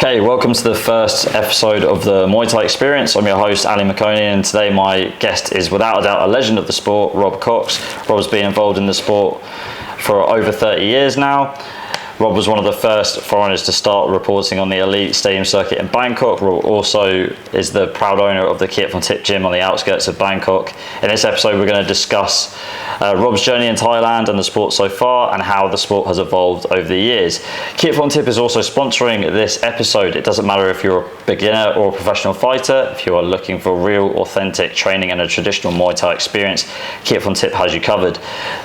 Okay, welcome to the first episode of the Muay Thai Experience. I'm your host, Ali McConey, and today my guest is without a doubt a legend of the sport, Rob Cox. Rob's been involved in the sport for over 30 years now. Rob was one of the first foreigners to start reporting on the elite stadium circuit in Bangkok. Rob also is the proud owner of the Kiatphontip Gym on the outskirts of Bangkok. In this episode, we're going to discuss Rob's journey in Thailand and the sport so far and how the sport has evolved over the years. Kiatphontip is also sponsoring this episode. It doesn't matter if you're a beginner or a professional fighter. If you are looking for real, authentic training and a traditional Muay Thai experience, Kiatphontip has you covered.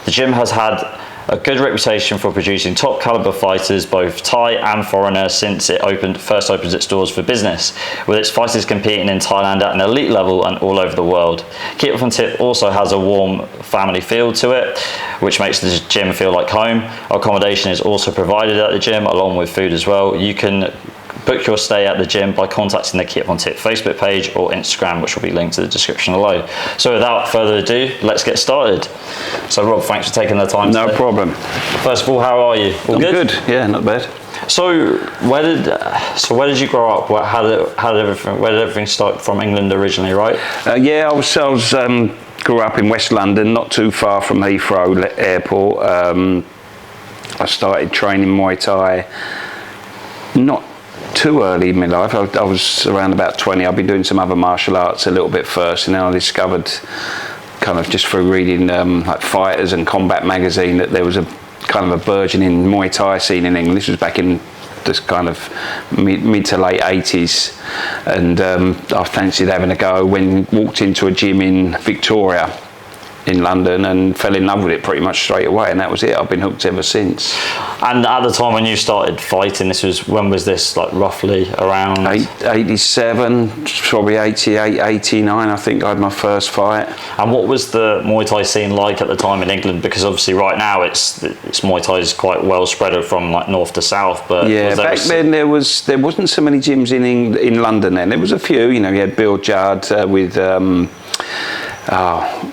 The gym has had a good reputation for producing top caliber fighters, both Thai and foreigner, since it first opened its doors for business, with its fighters competing in Thailand at an elite level and all over the world. Kiatphontip also has a warm family feel to it, which makes the gym feel like home. Accommodation is also provided at the gym, along with food as well. You can book your stay at the gym by contacting the Kiatphontip Facebook page or Instagram, which will be linked to the description below. So without further ado, let's get started. So Rob, thanks for taking the time today. No problem. First of all, how are you? All good? Good, yeah, not bad. So where did you grow up? Where did everything start? From England originally, right? Yeah, I was grew up in West London, not too far from Heathrow Airport. I started training Muay Thai not too early in my life. I was around about 20. I've been doing some other martial arts a little bit first, and then I discovered, kind of just through reading like Fighters and Combat magazine, that there was a kind of a burgeoning Muay Thai scene in England. This was back in this kind of mid to late 80s, and I fancied having a go. Walked into a gym in Victoria in London and fell in love with it pretty much straight away, and that was it. I've been hooked ever since. And at the time when you started fighting, when was this, like roughly around? 87, probably 88, 89, I think I had my first fight. And what was the Muay Thai scene like at the time in England? Because obviously right now it's Muay Thai is quite well spread from like north to south, but yeah, back then there wasn't so many gyms in London then. There was a few, you had Bill Judd with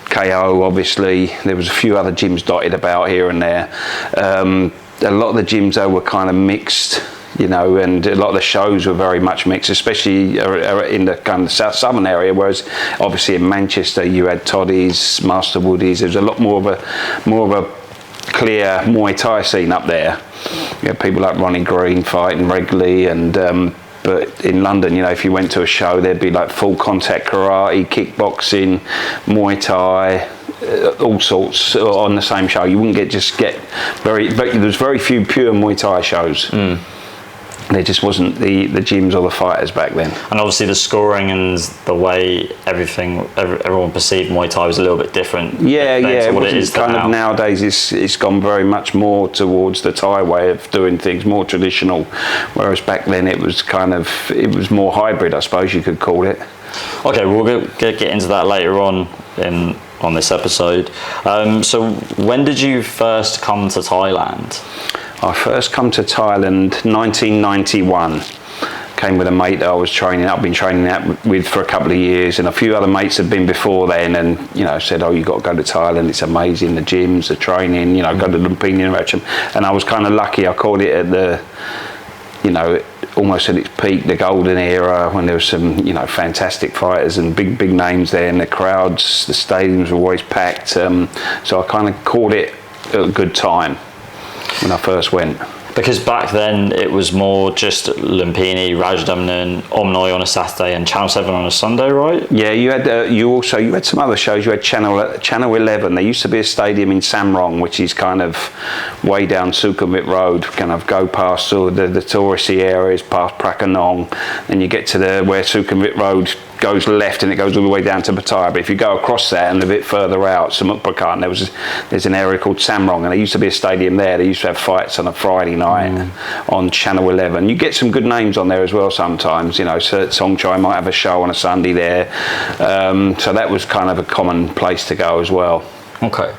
KO, obviously. There was a few other gyms dotted about here and there. A lot of the gyms though were kind of mixed, and a lot of the shows were very much mixed, especially in the kind of southern area. Whereas obviously in Manchester you had Toddy's, Master Woody's. There was a lot more of a clear Muay Thai scene up there. You had people like Ronnie Green fighting regularly, and but in London, if you went to a show, there'd be like full contact karate, kickboxing, Muay Thai, all sorts on the same show. You wouldn't there was very few pure Muay Thai shows. There just wasn't the gyms or the fighters back then. And obviously the scoring and the way everyone perceived Muay Thai was a little bit different. Yeah. To what it is kind now. Of nowadays it's gone very much more towards the Thai way of doing things, more traditional. Whereas back then it was more hybrid, I suppose you could call it. Okay, we'll get into that later on on this episode. So when did you first come to Thailand? I first come to Thailand 1991. Came with a mate that I was training. I've been training that with for a couple of years, and a few other mates had been before then, and said, "Oh, you got to go to Thailand. It's amazing. The gyms, the training. Go to Lumpini and Ratcham." And I was kind of lucky. I caught it at the, almost at its peak, the golden era, when there was some, fantastic fighters and big names there, and the crowds, the stadiums were always packed. So I kind of caught it at a good time when I first went. Because back then it was more just Lumpini, Rajdamnern, Omnoi on a Saturday and Channel 7 on a Sunday, right? Yeah, you had some other shows. You had Channel 11. There used to be a stadium in Samrong, which is kind of way down Sukhumvit Road, kind of go past all the touristy areas, past Prakanong, and you get to where Sukhumvit Road goes left and it goes all the way down to Pattaya. But if you go across that and a bit further out, Samut Prakan, there's an area called Samrong, and there used to be a stadium there. They used to have fights on a Friday night on Channel 11. You get some good names on there as well sometimes. Songchai might have a show on a Sunday there. So that was kind of a common place to go as well. Okay.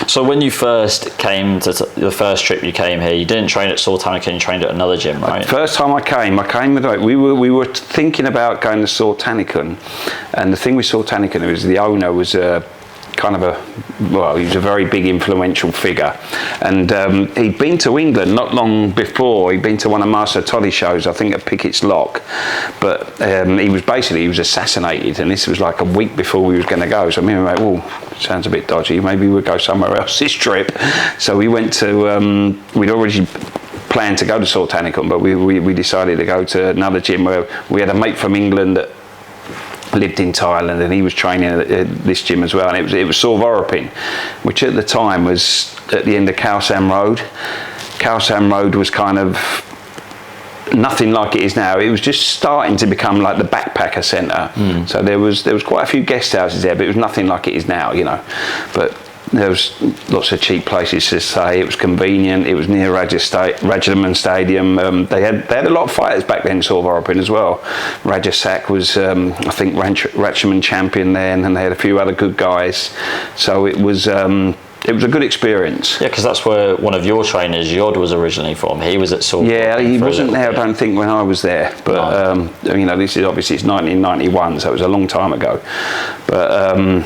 So when you first came to the first trip you came here, you didn't train at Sultanica, you trained at another gym, right? First time I came with, we were thinking about going to Sultanica, and the thing with Sultanica was the owner was kind of he was a very big influential figure, and he'd been to England not long before. He'd been to one of Master Toddy's shows, I think at Pickett's Lock, but he was assassinated, and this was like a week before we was going to go. So me and my mate, sounds a bit dodgy, maybe we'll go somewhere else this trip. So we went to, we'd already planned to go to Sortanicum, but we decided to go to another gym where we had a mate from England that lived in Thailand, and he was training at this gym as well, and it was Sorvoropin, which at the time was at the end of Khao San Road. Khao San Road was kind of nothing like it is now. It was just starting to become like the backpacker centre. So there was quite a few guest houses there, but it was nothing like it is now, you know. But there was lots of cheap places to stay. It was convenient. It was near Rajaman Stadium. They had a lot of fighters back then, Sorvoropin as well. Rajasak was, I think, Rajaman champion then, and they had a few other good guys. So it was a good experience. Yeah, because that's where one of your trainers, Yod, was originally from. He was at Sorvoropin. Yeah, he wasn't there, I don't think, when I was there. But you know, this is obviously it's 1991, so it was a long time ago. But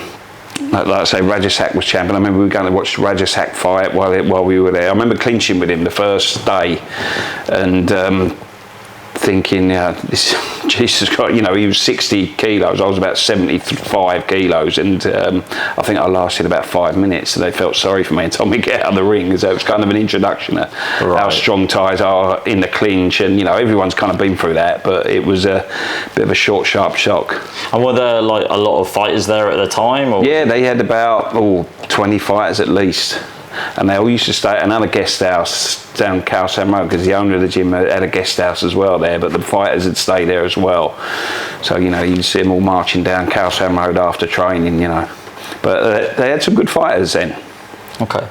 like I say, Rajasak was champion. I remember we were going to watch Rajasak fight while we were there. I remember clinching with him the first day, and thinking, Jesus Christ, you know, he was 60 kilos. I was about 75 kilos, and I think I lasted about 5 minutes. So they felt sorry for me and told me to get out of the ring. So it was kind of an introduction to how strong Thais are in the clinch, and you know, everyone's kind of been through that. But it was a bit of a short, sharp shock. And were there like a lot of fighters there at the time? Or? Yeah, they had about 20 fighters at least. And they all used to stay at another guest house down Khao San Road, because the owner of the gym had a guest house as well there, but the fighters had stayed there as well. So, you know, you'd see them all marching down Khao San Road after training, you know. But they had some good fighters then. Okay.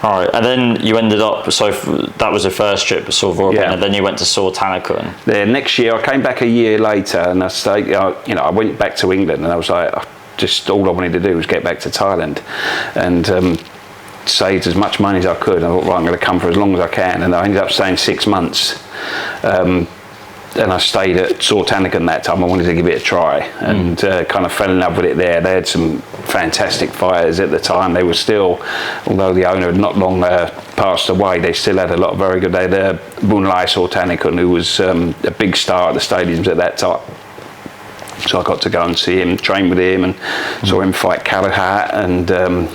All right, and then you ended up, so that was the first trip to Sorvoropin, and then you went to Sortanicum. The next year, I came back a year later, and I stayed, you know, I went back to England, and I was like, just all I wanted to do was get back to Thailand. And saved as much money as I could. I thought, right, I'm going to come for as long as I can, and I ended up staying 6 months. And I stayed at Sortanicum that time. I wanted to give it a try, and kind of fell in love with it there. They had some fantastic fighters at the time. They were still, although the owner had not long passed away, they still had a lot of very good. They had Bunlai Sortanicum, who was a big star at the stadiums at that time. So I got to go and see him, train with him, and saw him fight Kalahat and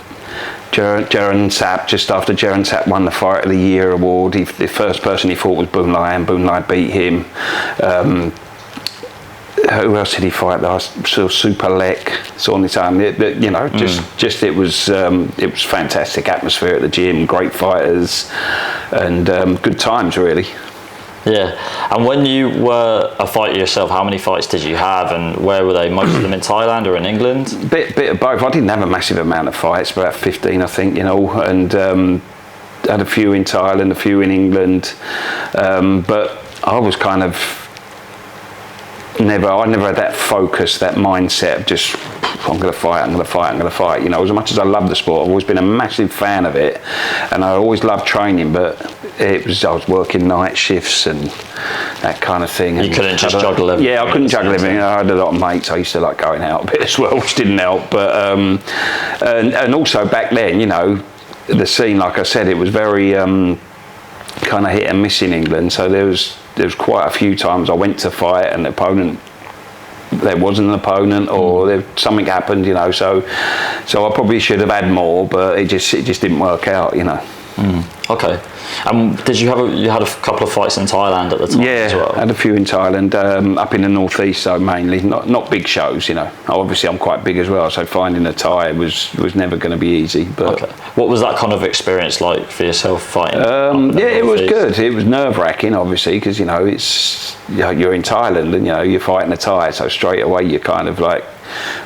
Jaren Sap. Just after Jaren Sap won the Fight of the Year award, the first person he fought was Bunlai, and Bunlai beat him. Who else did he fight? Super Lek. So on the time, you know, just it was fantastic atmosphere at the gym, great fighters, and good times really. Yeah, and when you were a fighter yourself, how many fights did you have, and where were they? Most of them in Thailand or in England? Bit of both. I didn't have a massive amount of fights, about 15, I think, you know, and had a few in Thailand, a few in England, but I was kind of I never had that focus, that mindset of just, I'm going to fight. You know, as much as I love the sport, I've always been a massive fan of it, and I always loved training, but I was working night shifts and that kind of thing. You couldn't just juggle everything? Yeah, I couldn't juggle everything. I had a lot of mates. I used to like going out a bit as well, which didn't help. But and also back then, you know, the scene, like I said, it was very kind of hit and miss in England. So there was quite a few times I went to fight and the opponent, there wasn't an opponent, or something happened, you know. So I probably should have had more, but it just didn't work out, you know. Okay. Did you had a couple of fights in Thailand at the time as well? Yeah, I had a few in Thailand, up in the northeast, so mainly not big shows, you know. Obviously, I'm quite big as well, so finding a Thai was never going to be easy. But okay. What was that kind of experience like for yourself fighting? Yeah, it was good. It was nerve-wracking, obviously, because you know you're in Thailand and you know you're fighting a Thai, so straight away you're kind of like,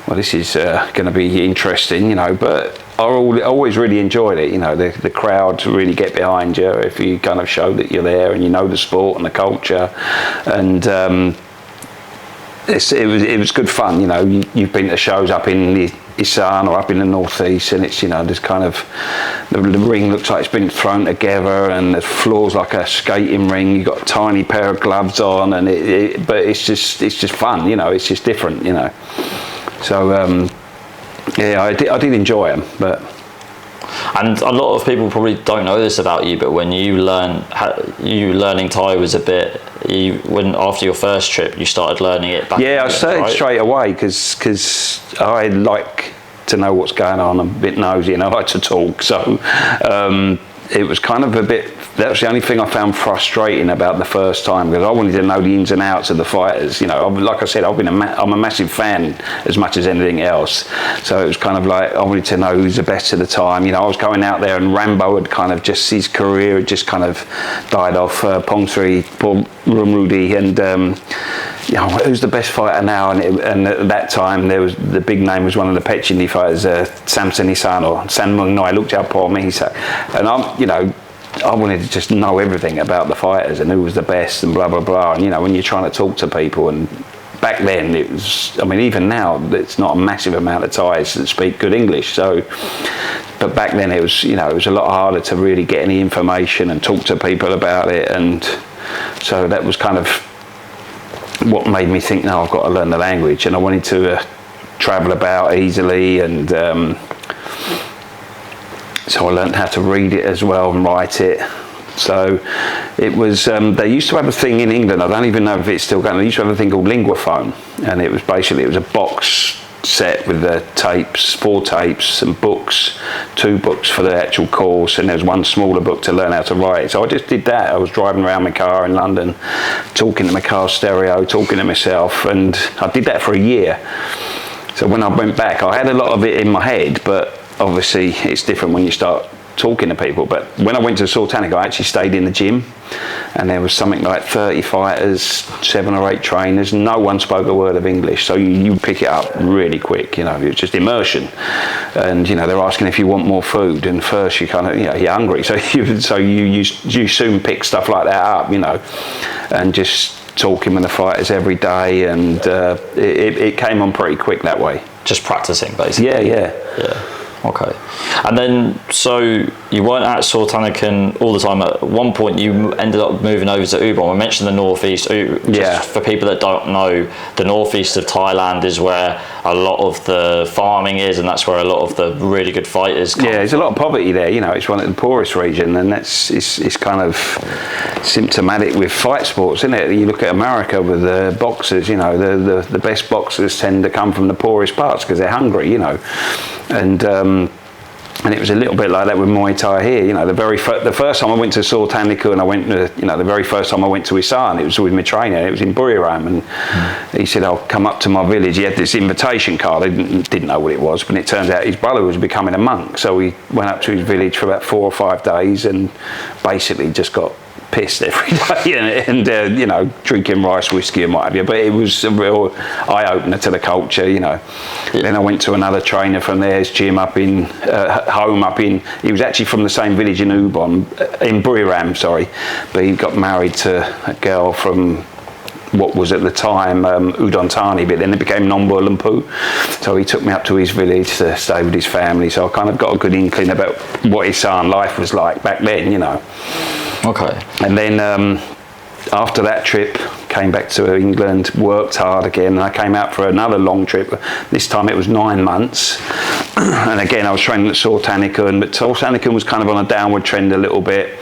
well, this is going to be interesting, you know. But I always really enjoyed it, you know. The crowd really get behind you if you kind of show that you're there and you know the sport and the culture, and it was good fun, you know. You've been to shows up in the Isan or up in the northeast, and it's, you know, there's kind of the ring looks like it's been thrown together, and the floor's like a skating ring. You've got a tiny pair of gloves on, and but it's just fun, you know. It's just different, you know. So Yeah, I did enjoy them, but. And a lot of people probably don't know this about you, but when you learning Thai was a bit. When after your first trip, you started learning it. I started straight away because I like to know what's going on. I'm a bit nosy and I like to talk. So it was kind of a bit. That was the only thing I found frustrating about the first time, because I wanted to know the ins and outs of the fighters. You know, like I said, I'm a massive fan as much as anything else. So it was kind of like I wanted to know who's the best at the time. You know, I was going out there and Rambo had kind of just, his career had just kind of died off. Pongthri, Rumrudi, and you know, who's the best fighter now? And at that time, there was the big name was one of the Pechindi fighters, Samson Isano. San Mung Noi looked out for me, so, and I wanted to just know everything about the fighters and who was the best and blah blah blah. And you know, when you're trying to talk to people, and back then it was, I mean, even now it's not a massive amount of Thais that speak good English. So, but back then it was, you know, it was a lot harder to really get any information and talk to people about it. And so that was kind of what made me think, no, I've got to learn the language, and I wanted to travel about easily, and so I learned how to read it as well and write it. So it was, they used to have a thing in England, I don't even know if it's still going, they used to have a thing called Linguaphone, and it was basically, it was a box set with the tapes, 4 tapes and books, 2 books for the actual course, and there's one smaller book to learn how to write. So I just did that. I was driving around my car in London, talking to my car stereo, talking to myself, and I did that for a year. So when I went back, I had a lot of it in my head, but obviously it's different when you start talking to people. But when I went to Sultanic, I actually stayed in the gym, and there was something like 30 fighters, 7 or 8 trainers. No one spoke a word of English, so you pick it up really quick. You know, it's just immersion, and you know, they're asking if you want more food, and first you kind of, you know, you're hungry, so you soon pick stuff like that up, you know, and just talking with the fighters every day, and it came on pretty quick that way. Just practicing, basically. Yeah. Okay. And then, so you weren't at Sultanic all the time. At one point, you ended up moving over to Ubon. We mentioned the northeast. Just for people that don't know, the northeast of Thailand is where a lot of the farming is, and that's where a lot of the really good fighters come. Yeah, there's a lot of poverty there. You know, it's one of the poorest regions, and it's kind of symptomatic with fight sports, isn't it? You look at America with the boxers. You know, the best boxers tend to come from the poorest parts because they're hungry. You know, and it was a little bit like that with Muay Thai here. You know, the first time I went to Sultanic, and I went to, you know, the very first time I went to Isan, it was with my trainer. It was in Buriram, and he said, "I'll come up to my village." He had this invitation card. I didn't know what it was, but it turns out his brother was becoming a monk. So we went up to his village for about 4 or 5 days, and basically just got pissed every day, and you know, drinking rice whiskey and what have you. But it was a real eye-opener to the culture, you know. Yeah. Then I went to another trainer from there, his gym up in he was actually from the same village in Ubon, in Buriram, sorry, but he got married to a girl from what was at the time Udon Thani, but then it became Nongbor Lumpur. So he took me up to his village to stay with his family, so I kind of got a good inkling about what Isan life was like back then, you know. Okay. And then after that trip, came back to England, worked hard again, and I came out for another long trip. This time it was 9 months, and again I was training at Sultanic, but Sultanic was kind of on a downward trend a little bit,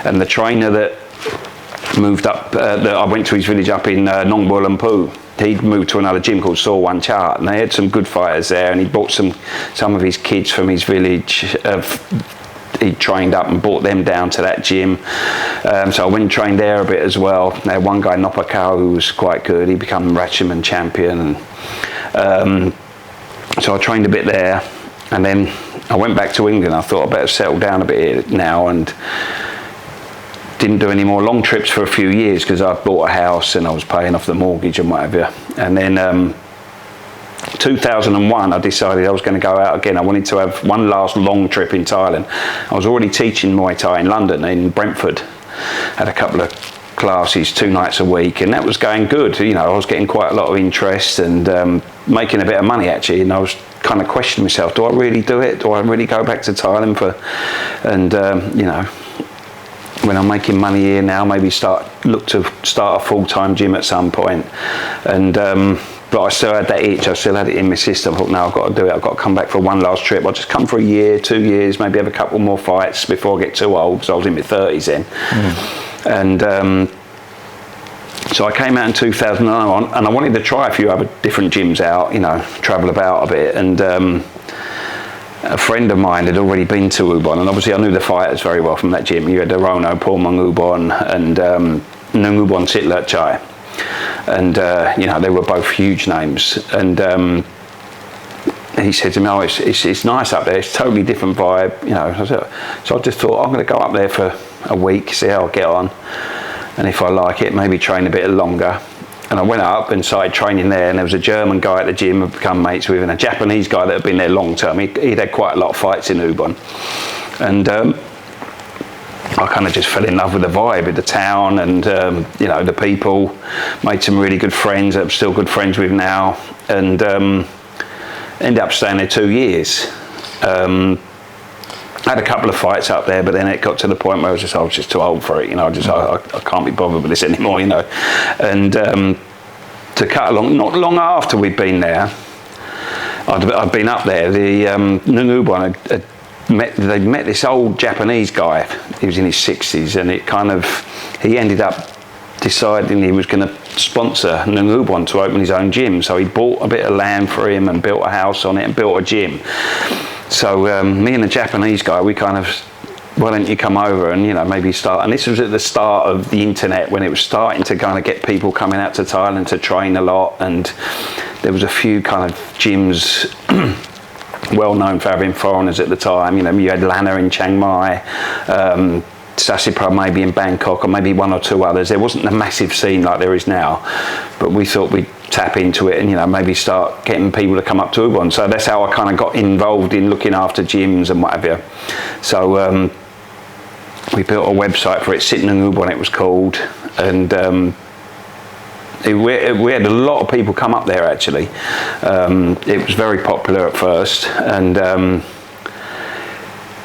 and the trainer that moved up, that I went to his village up in Nongbor Lumpur, he'd moved to another gym called Sorwan Chart, and they had some good fighters there, and he brought some of his kids from his village. He trained up and brought them down to that gym, so I went and trained there a bit as well. They had one guy, Nopakau, who was quite good. He became Ratchaman champion, and so I trained a bit there, and then I went back to England. I thought I better settle down a bit here now, and didn't do any more long trips for a few years because I bought a house and I was paying off the mortgage and whatever. And then 2001, I decided I was going to go out again. I wanted to have one last long trip in Thailand. I was already teaching Muay Thai in London, in Brentford. Had a couple of classes 2 nights a week, and that was going good. You know, I was getting quite a lot of interest and making a bit of money actually. And I was kind of questioning myself: do I really do it? Do I really go back to Thailand for? And you know, when I'm making money here now, maybe look to start a full-time gym at some point. And but I still had that itch. I still had it in my system. I thought, no, I've got to do it. I've got to come back for one last trip. I'll just come for a year, 2 years, maybe have a couple more fights before I get too old, because I was in my 30s then. And so I came out in 2009, and I wanted to try a few other different gyms out, you know, travel about a bit. And a friend of mine had already been to Ubon, and obviously I knew the fighters very well from that gym. You had Rono, Paul Mung Ubon, and Nung Ubon Sitlat Chai. And you know, they were both huge names. And he said to me, "Oh, it's nice up there. It's a totally different vibe." You know, so I just thought, I'm going to go up there for a week, see how I get on, and if I like it, maybe train a bit longer. And I went up and started training there, and there was a German guy at the gym I've become mates with, and a Japanese guy that had been there long term. He'd had quite a lot of fights in Ubon, and I kind of just fell in love with the vibe of the town, and you know, the people. Made some really good friends that I'm still good friends with now, and ended up staying there 2 years. Had a couple of fights up there, but then it got to the point where I was just too old for it. You know, I can't be bothered with this anymore. You know, and to cut along, not long after we'd been there, I'd been up there. The Nungubon had they'd met this old Japanese guy. He was in his 60s, and he ended up deciding he was going to sponsor Nungubon to open his own gym. So he bought a bit of land for him and built a house on it and built a gym. So me and the Japanese guy, we kind of, why don't you come over and, you know, maybe start. And this was at the start of the internet, when it was starting to kind of get people coming out to Thailand to train a lot. And there was a few kind of gyms well known for having foreigners at the time. You know, you had Lana in Chiang Mai, Sasipra maybe in Bangkok, or maybe one or two others. There wasn't a massive scene like there is now, but we thought we'd tap into it and, you know, maybe start getting people to come up to Ubon. So that's how I kind of got involved in looking after gyms and what have you. So we built a website for it, Sitting in Ubon it was called, and we had a lot of people come up there actually. It was very popular at first, and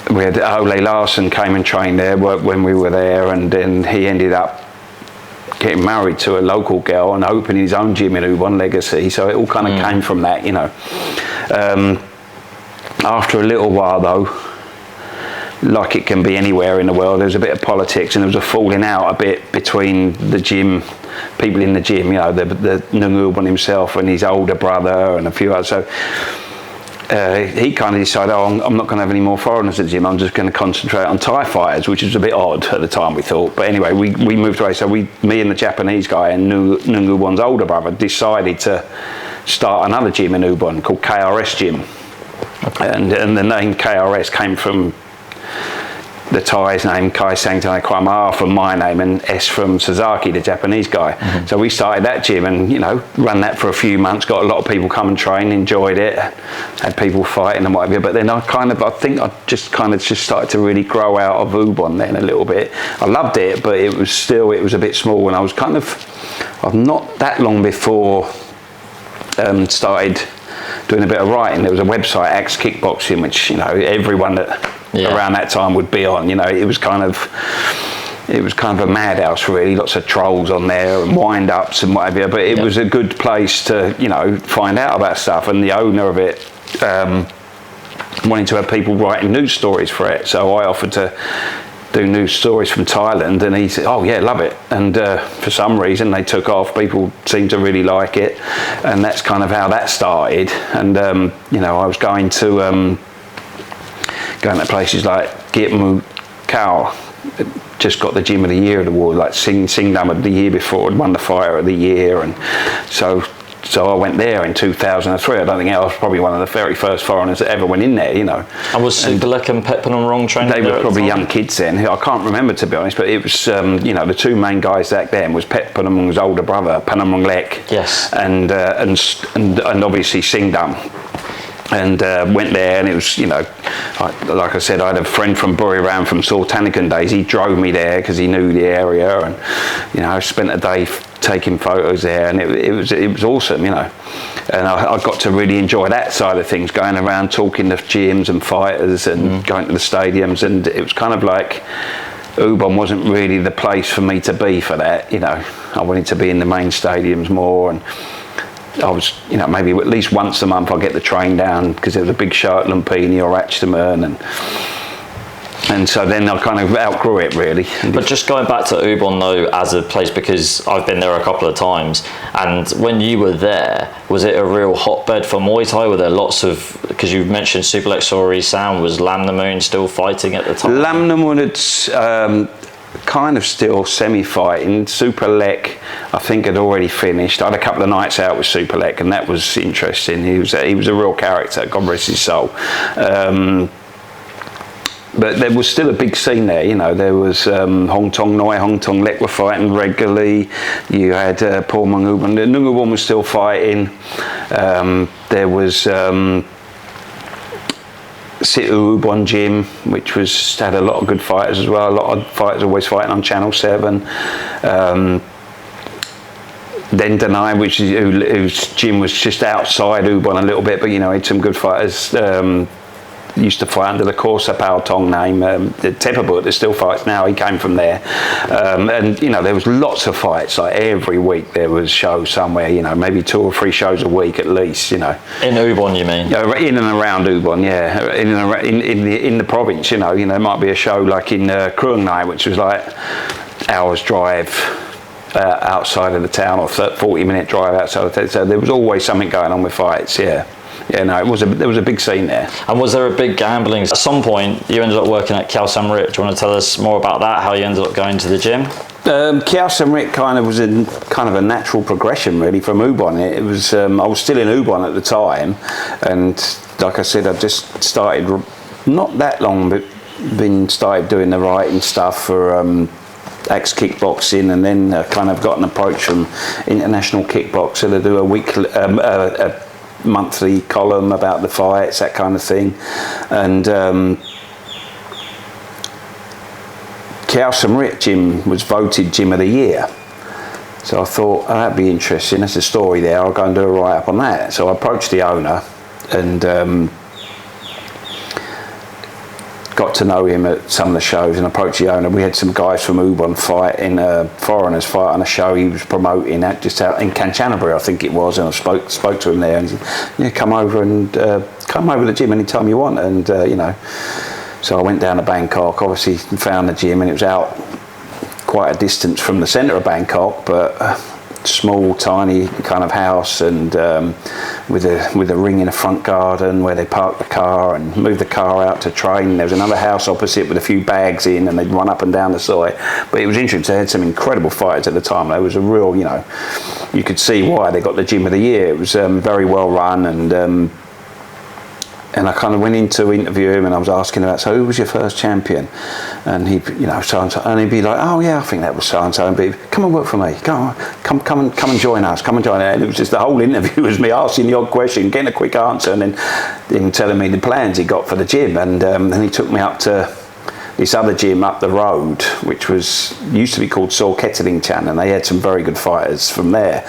we had Ole Larsen came and trained there when we were there, and then he ended up getting married to a local girl and opening his own gym in Ubon, Legacy. So it all kind of came from that, you know. After a little while though, like it can be anywhere in the world, there was a bit of politics, and there was a falling out a bit between the gym, people in the gym, you know, the Nungubon himself and his older brother and a few others. So he kind of decided, I'm not going to have any more foreigners at the gym, I'm just going to concentrate on Thai fighters, which was a bit odd at the time, we thought. But anyway, we moved away. So me and the Japanese guy and Nungubon's older brother decided to start another gym in Ubon called KRS Gym. Okay. And the name KRS came from the Thai's name, Kai Sangtai Kwam, R from my name, and S from Sasaki, the Japanese guy. Mm-hmm. So we started that gym and, you know, ran that for a few months, got a lot of people come and train, enjoyed it, had people fighting and whatever. But then I think I just started to really grow out of Ubon then a little bit. I loved it, but it was a bit small, and I've not that long before started doing a bit of writing. There was a website, Axe Kickboxing, which, you know, everyone that around that time would be on. You know, it was kind of a madhouse really, lots of trolls on there and wind-ups and whatever, but it was a good place to, you know, find out about stuff. And the owner of it wanted to have people writing news stories for it, so I offered to do news stories from Thailand, and he said, oh yeah, love it. And for some reason they took off, people seemed to really like it, and that's kind of how that started. And you know, I was going to places like Kiatphontip, just got the Gym of the Year award, like Singdam of the year before, and won the Fighter of the Year. And so I went there in 2003. I don't think I was probably one of the very first foreigners that ever went in there, you know. And was Superlek and Petpanamrong training? They were probably young kids then. I can't remember, to be honest, but it was, you know, the two main guys back then was Petpanamong's older brother, Panamong Lek. Yes. And obviously Singdam. And went there, and it was, you know, like I said, I had a friend from Buriram from Sortanikan days. He drove me there because he knew the area, and, you know, I spent a day taking photos there, and it was awesome, you know. And I got to really enjoy that side of things, going around talking to gyms and fighters and going to the stadiums, and it was kind of like Ubon wasn't really the place for me to be for that, you know. I wanted to be in the main stadiums more, and I was, you know, maybe at least once a month I'd get the train down because there was a big show at Lumpini or Achterman, and so then I kind of outgrew it really. But just going back to Ubon though as a place, because I've been there a couple of times, and when you were there, was it a real hotbed for Muay Thai? Were there lots of, because you mentioned Superlek Sori Sound, was Lam Namoon still fighting at the time? Lam Namoon had kind of still semi-fighting. Superlek I think had already finished. I had a couple of nights out with Superlek and that was interesting. He was a real character, God rest his soul. But there was still a big scene there, you know. There was Hong Tong Noi, Hong Tong Lek were fighting regularly. You had Paul Mung Ubon. Nung Ubon was still fighting. There was Situ Ubon Gym, which had a lot of good fighters as well. A lot of fighters always fighting on Channel 7. Then Danai, whose gym was just outside Ubon a little bit, but you know, had some good fighters. Used to fight under the Korsa Pao Tong name. The Tepabut that still fights now, he came from there. And you know, there was lots of fights. Like every week there was shows somewhere. You know, maybe 2 or 3 shows a week at least. You know. In Ubon, you mean? In and around Ubon, yeah. In the province, you know, there might be a show like in Kruang Nai, which was like hours drive outside of the town, or 40-minute drive outside of the town. So there was always something going on with fights. Yeah. Yeah, no, there was a big scene there. And was there a big gambling? At some point, you ended up working at Khao Sam Rit. Do you want to tell us more about that? How you ended up going to the gym? Khao Sam Rit kind of was a natural progression really from Ubon. It was I was still in Ubon at the time, and like I said, I just started not that long, but started doing the writing stuff for Axe Kickboxing, and then kind of got an approach from International Kickboxer to do a weekly. Monthly column about the fights, that kind of thing, and Khao Sam Rit Gym was voted Gym of the Year. So I thought, oh, that'd be interesting. There's a story there. I'll go and do a write up on that. So I approached the owner and got to know him at some of the shows and approached the owner. We had some guys from Ubon fighting, foreigners fight on a show he was promoting at just out in Kanchanaburi, I think it was, and I spoke to him there and he said, yeah, come over to the gym anytime you want. And you know, so I went down to Bangkok, obviously found the gym, and it was out quite a distance from the centre of Bangkok, but small tiny kind of house, and with a ring in a front garden where they parked the car and moved the car out to train. There was another house opposite with a few bags in, and they'd run up and down the side. But it was interesting. They had some incredible fighters at the time. There was a real, you know, you could see why they got the Gym of the Year. It was very well run, and I kind of went in to interview him, and I was asking about, so who was your first champion? And he, you know, so and so, and he'd be like, oh yeah, I think that was so and so, and be, come and work for me, come and join us, come and join us. And it was just the whole interview was me asking the odd question, getting a quick answer, and then him telling me the plans he got for the gym, and then he took me up to this other gym up the road, which used to be called Saw Kettling Chan, and they had some very good fighters from there.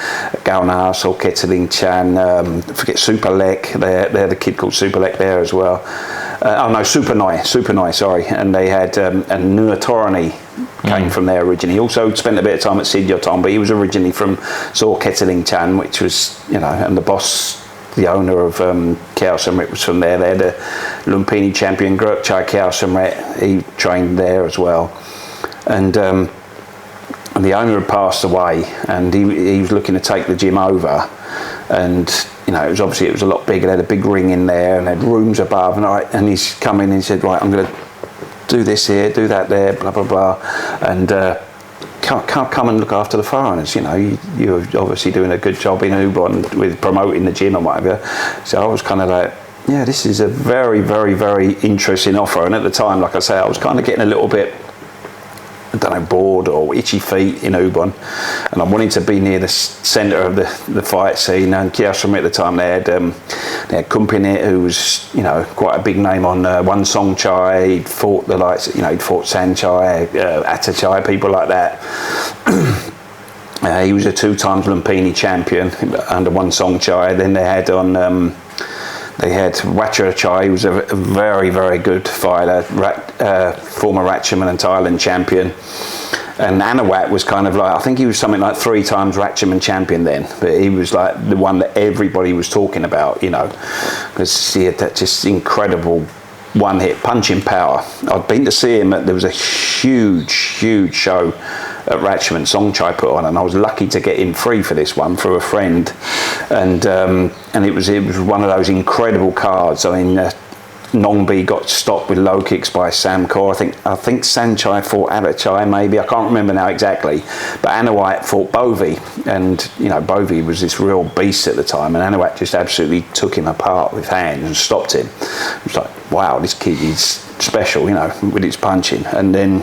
Gauna, Saw Kettling Chan, I forget Superlek, they had a kid called Superlek there as well. Super Noi, sorry. And they had, and Nua Torani came from there originally. He also spent a bit of time at Sudyord Custom, but he was originally from Saw Kettling Chan, which was, you know, and the boss, the owner of Khao Sam Rit was from there. They had a Lumpini champion, Gruk Chai Khao Sam Rit. He trained there as well. And the owner had passed away, and he was looking to take the gym over. And you know, it was a lot bigger. They had a big ring in there, and they had rooms above. And he's come in and he said, right, I'm going to do this here, do that there, blah blah blah, and come and look after the foreigners. You know, you're obviously doing a good job in Ubon with promoting the gym and whatever. So I was kind of like, yeah, this is a very, very, very interesting offer. And at the time, like I say, I was kind of getting a little bit, I don't know, bored or itchy feet in Ubon, and I wanted to be near the centre of the fight scene. And Khao Sam Rit at the time, they had Kumpinit, who was, you know, quite a big name on One Song Chai. He'd fought the likes, you know, he'd fought San Chai, Atta Chai, people like that. He was a 2 times Lumpini champion under One Song Chai. Then they had they had Wacha Chai, who was a very, very good fighter, former Ratchaman and Thailand champion. And Anawat was kind of like, I think he was something like 3 times Ratchaman champion then, but he was like the one that everybody was talking about, you know, because he had that just incredible one-hit punching power. I'd been to see him there was a huge show at Ratchaman Songchai put on, and I was lucky to get in free for this one through a friend, and it was one of those incredible cards. I mean, Nongbi got stopped with low kicks by Samkor. I think Sanchai fought Adachai, maybe, I can't remember now exactly, but Anawat fought Bovey, and you know, Bovey was this real beast at the time, and Anawat just absolutely took him apart with hands and stopped him. It was like, wow, this kid is special, you know, with his punching. And then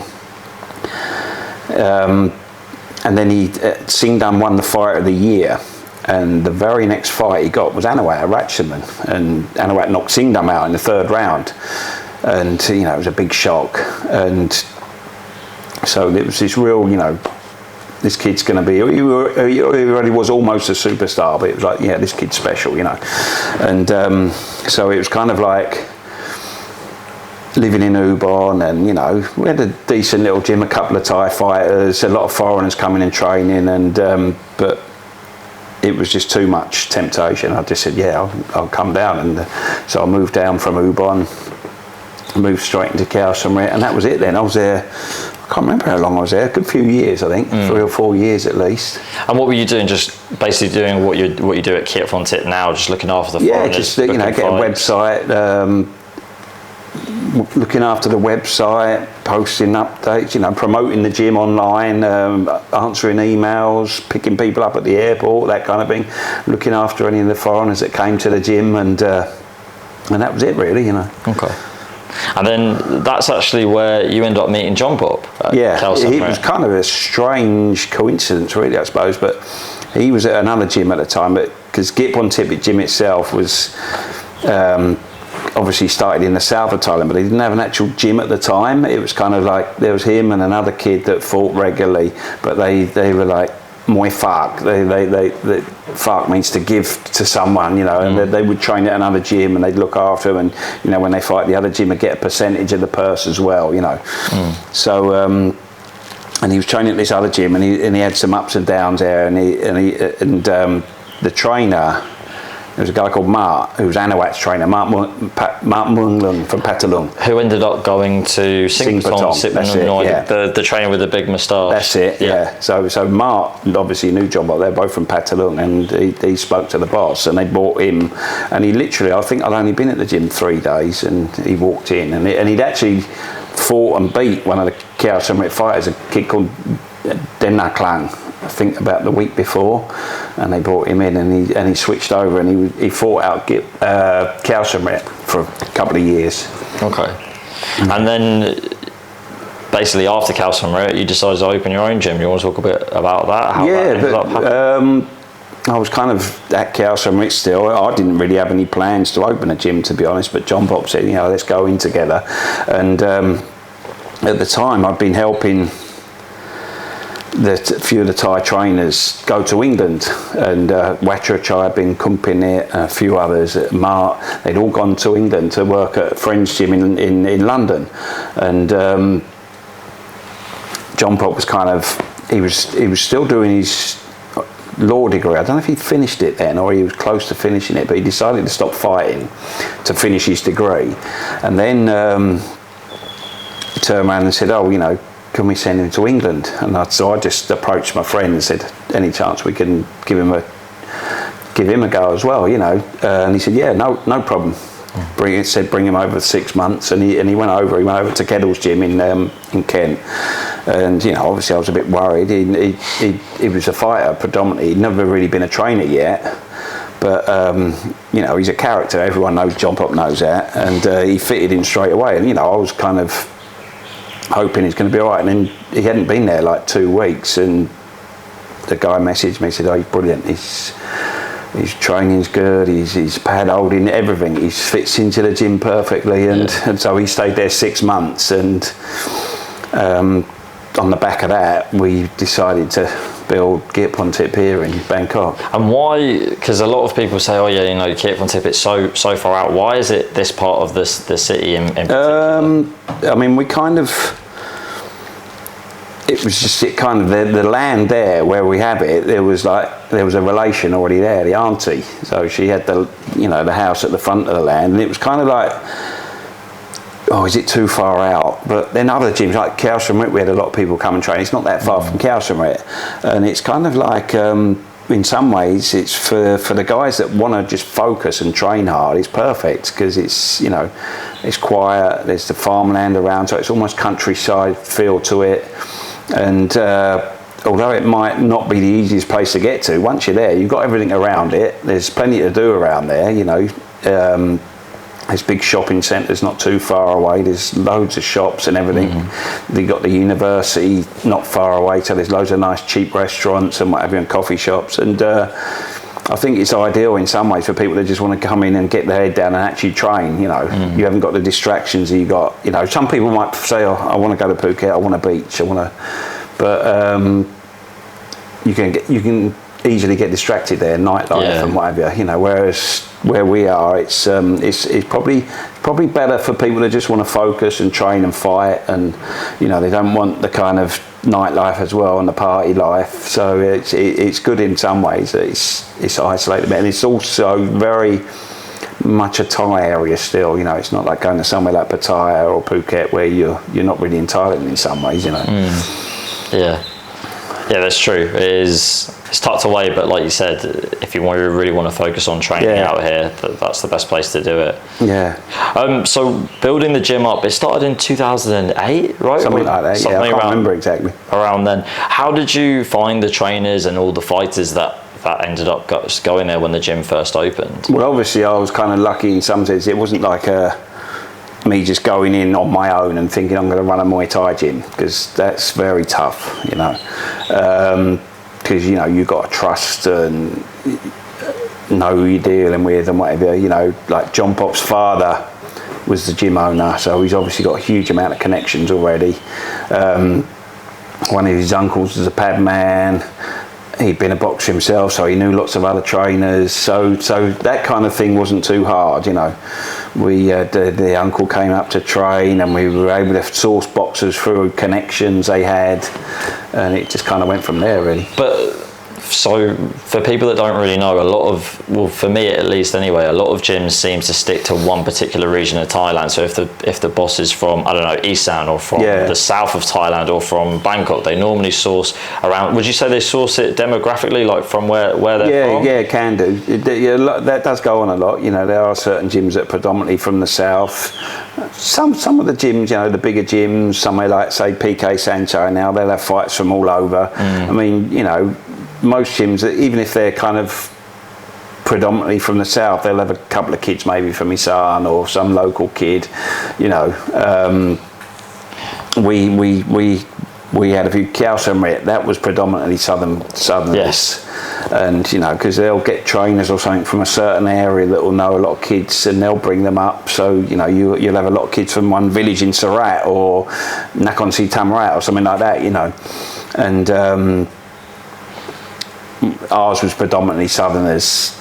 he Singdam won the fight of the year, and the very next fight he got was Anawat at Ratchaman, and Anawat knocked Singdam out in the 3rd round, and you know, it was a big shock. And so it was this real, you know, this kid's going to be, he already was almost a superstar, but it was like, yeah, this kid's special, you know. And so it was kind of like living in Ubon, and you know, we had a decent little gym, a couple of Thai fighters, a lot of foreigners coming and training, and but it was just too much temptation. I just said, yeah, I'll come down, and so I moved down from Ubon, moved straight into Khao Samrit, and that was it then. I was there, I can't remember how long I was there, a good few years, I think, 3 or 4 years at least. And what were you doing? Just basically doing what you do at Kiatphontip now, just looking after the foreigners? Yeah, just, you know, get a website, looking after the website, posting updates, you know, promoting the gym online, answering emails, picking people up at the airport, that kind of thing, looking after any of the foreigners that came to the gym, and that was it really, you know. Okay. And then that's actually where you end up meeting John Pop. Yeah, it was kind of a strange coincidence really, I suppose, but he was at another gym at the time, but because Kiatphontip Gym itself was obviously started in the south of Thailand, but he didn't have an actual gym at the time. It was kind of like there was him and another kid that fought regularly, but they were like Muay Thai. They Thai means to give to someone, you know, and they would train at another gym and they'd look after them, and you know, when they fight the other gym, would get a percentage of the purse as well, you know. So and he was training at this other gym, and he had some ups and downs there, and the trainer, there was a guy called Mart, who was Anawat's trainer, Mart Munglung from Patalung. Who ended up going to Singapore, the trainer with the big moustache. That's it, yeah. So Mart obviously knew John, but they're both from Patalung, and he spoke to the boss, and they brought him, and he literally, I think I'd only been at the gym 3 days, and he walked in, and he'd actually fought and beat one of the Khao Samrit fighters, a kid called Denna Klang, I think about the week before, and they brought him in, and he switched over, and he fought out Khao Samrit for a couple of years. Okay. And then basically after Khao Samrit, you decided to open your own gym. You want to talk a bit about that? How that ended up happening? I was kind of at Khao Samrit still. I didn't really have any plans to open a gym, to be honest, but John Pop said, you know, let's go in together. And at the time I'd been helping a few of the Thai trainers go to England, and Wachachai had been comping it, a few others at Mart, they'd all gone to England to work at a friend's gym in London, and John Pop was kind of, he was still doing his law degree. I don't know if he'd finished it then or he was close to finishing it, but he decided to stop fighting to finish his degree, and then he turned around and said, oh, you know, can we send him to England? And so I just approached my friend and said, any chance we can give him a go as well, you know? And he said, yeah, no problem. Bring him over for 6 months, and he went over. He went over to Keddle's gym in Kent, and you know, obviously I was a bit worried. He was a fighter predominantly. He'd never really been a trainer yet, but you know, he's a character. Everyone knows, John Pop knows that, and he fitted in straight away. And you know, I was kind of hoping he's going to be all right, and then he hadn't been there like 2 weeks, and the guy messaged me, said, oh, he's brilliant, his training's good, he's pad holding, everything, he fits into the gym perfectly, and so he stayed there 6 months, and on the back of that we decided to build Kiatphontip here in Bangkok. And why? Because a lot of people say, oh yeah, you know, Kiatphontip, it's so far out. Why is it this part of the city in particular? I mean, we kind of, it was just kind of the land there where we have it. There was a relation already there, the auntie. So she had the house at the front of the land, and it was kind of like, oh, is it too far out? But then other gyms like Kiatphontip, we had a lot of people come and train. It's not that far from Kiatphontip, and it's kind of like, in some ways, it's for the guys that want to just focus and train hard. It's perfect because it's it's quiet. There's the farmland around, so it's almost countryside feel to it. And although it might not be the easiest place to get to, once you're there, you've got everything around it. There's plenty to do around there, There's big shopping centres not too far away. There's loads of shops and everything. You've got the university not far away, so there's loads of nice cheap restaurants and whatever, and coffee shops. And I think it's ideal in some ways for people that just want to come in and get their head down and actually train. You haven't got the distractions that you got. Some people might say, "Oh, I want to go to Phuket. I want a beach. I want to," but you can easily get distracted there, nightlife and whatever. Whereas where we are, it's probably better for people that just want to focus and train and fight, and they don't want the kind of nightlife as well and the party life. So it's good in some ways that it's isolated, and it's also very much a Thai area still. It's not like going to somewhere like Pattaya or Phuket where you're not really in Thailand in some ways. Yeah, that's true. It's tucked away, but like you said, if you really want to focus on training out here, that's the best place to do it. Yeah. So building the gym up, it started in 2008, right? Something like that. I can't remember exactly. Around then, how did you find the trainers and all the fighters that ended up going there when the gym first opened? Well, obviously, I was kind of lucky in some sense. It wasn't like me just going in on my own and thinking I'm going to run a Muay Thai gym, because that's very tough, because you've got to trust and know who you're dealing with and whatever. Like John Pop's father was the gym owner, so he's obviously got a huge amount of connections already. One of his uncles was a pad man. He'd been a boxer himself, so he knew lots of other trainers. So that kind of thing wasn't too hard, We the uncle came up to train, and we were able to source boxers through connections they had, and it just kind of went from there, really. But so for people that don't really know, for me at least anyway, a lot of gyms seem to stick to one particular region of Thailand. So if the boss is from, I don't know, Isan or from the south of Thailand or from Bangkok, they normally source around. Would you say they source it demographically, like from where they're from? Yeah, can do. That does go on a lot. There are certain gyms that are predominantly from the south. Some of the gyms, the bigger gyms, somewhere like say PK Sancho now, they'll have fights from all over. I mean, most gyms, even if they're kind of predominantly from the south, they'll have a couple of kids maybe from Isan or some local kid. We had a few Kiatphontip, that was predominantly southern. Yes. And because they'll get trainers or something from a certain area that will know a lot of kids, and they'll bring them up. So you'll have a lot of kids from one village in Surat or Nakhon Si Thammarat or something like that. And ours was predominantly southerners,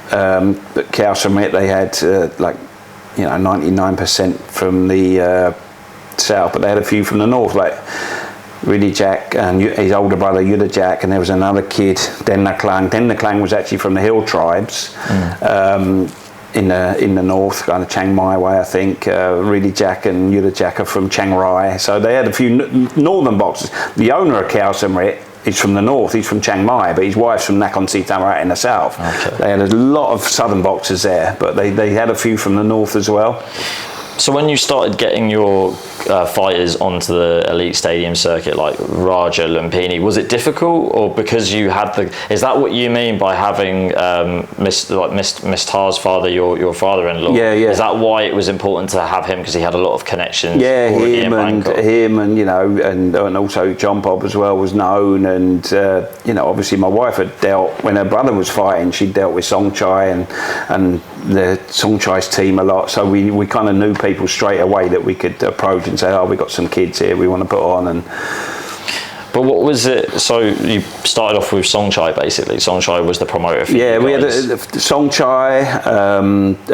but Kiatphontip, they had 99% from the south, but they had a few from the north, like Rudy Jack and his older brother Yuda Jack, and there was another kid, Den Naklang. Den Naklang was actually from the hill tribes in the north, kind of Chiang Mai way, I think. Rudy Jack and Yuda Jack are from Chiang Rai, so they had a few northern boxers. The owner of Kiatphontip is from the north, he's from Chiang Mai, but his wife's from Nakhon Si Thammarat in the south. Okay. They had a lot of southern boxers there, but they had a few from the north as well. So when you started getting your fighters onto the elite stadium circuit, like Raja, Lumpini, was it difficult, or because you had is that what you mean by having Miss Tar's father, your father-in-law? Yeah. Is that why it was important to have him, because he had a lot of connections? Yeah, him and also John Pop as well was known, and obviously my wife had dealt, when her brother was fighting, she dealt with Songchai and the Songchai's team a lot, so we kind of knew people straight away that we could approach and say, oh, we got some kids here we want to put on. And but what was it? So you started off with Songchai, basically. Songchai was the promoter for you we guys. had Songchai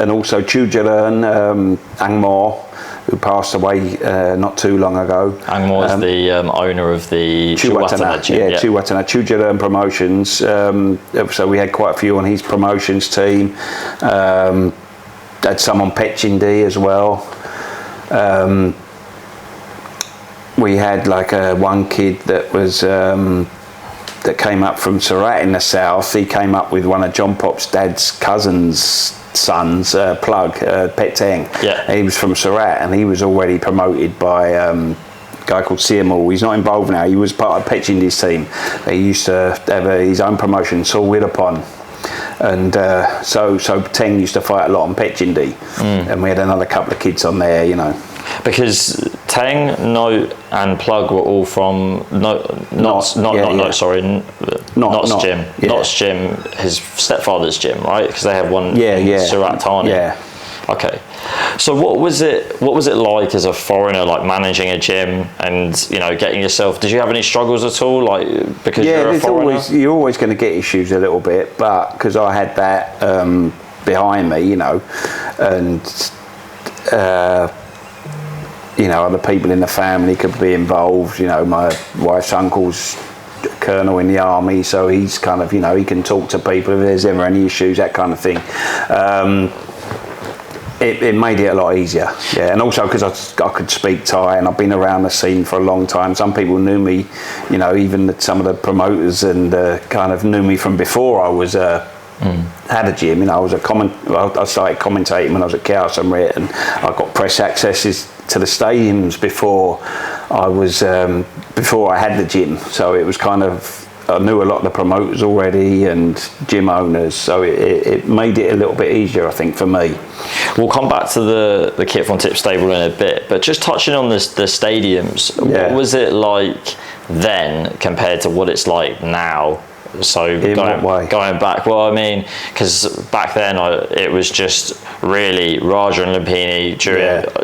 and also Chujaran, Angmor. who passed away not too long ago. And was the owner of the Chihuahua Gym. Yeah, Chihuahua, Sudyord Promotions. So we had quite a few on his promotions team. Had some on Petchindi as well. We had like one kid that was that came up from Surat in the south. He came up with one of John Pop's dad's cousin's sons, Plug, Petang. Yeah. He was from Surat, and he was already promoted by a guy called Siamal. He's not involved now. He was part of Petchindi's team. He used to have his own promotion, Solwidapon. And so Teng used to fight a lot on Petchindi, and we had another couple of kids on there, you know. Because Teng, Note, and Plug were all from Not's Gym. Yeah. Not's Gym, his stepfather's gym, right? Because they have one in Surat Thani. Yeah. Okay. So what was it like as a foreigner, like managing a gym and, you know, getting yourself, did you have any struggles at all, like, because you're a foreigner? You're always going to get issues a little bit, but because I had that behind me, you know, and you know, other people in the family could be involved. You know, my wife's uncle's a colonel in the army, so he's kind of, you know, he can talk to people if there's ever any issues, that kind of thing. It made it a lot easier, yeah. And also because I could speak Thai, and I've been around the scene for a long time. Some people knew me, you know, even some of the promoters, and kind of knew me from before I was had a gym. You know, I started commentating when I was at Kiatphontip, and I got press accesses to the stadiums before I had the gym. So it was kind of, I knew a lot of the promoters already and gym owners, so it made it a little bit easier, I think, for me. We'll come back to the Kiatphontip stable in a bit, but just touching on the stadiums, what was it like then compared to what it's like now? So going back, well, I mean, because back then it was just really Raja and Lumpini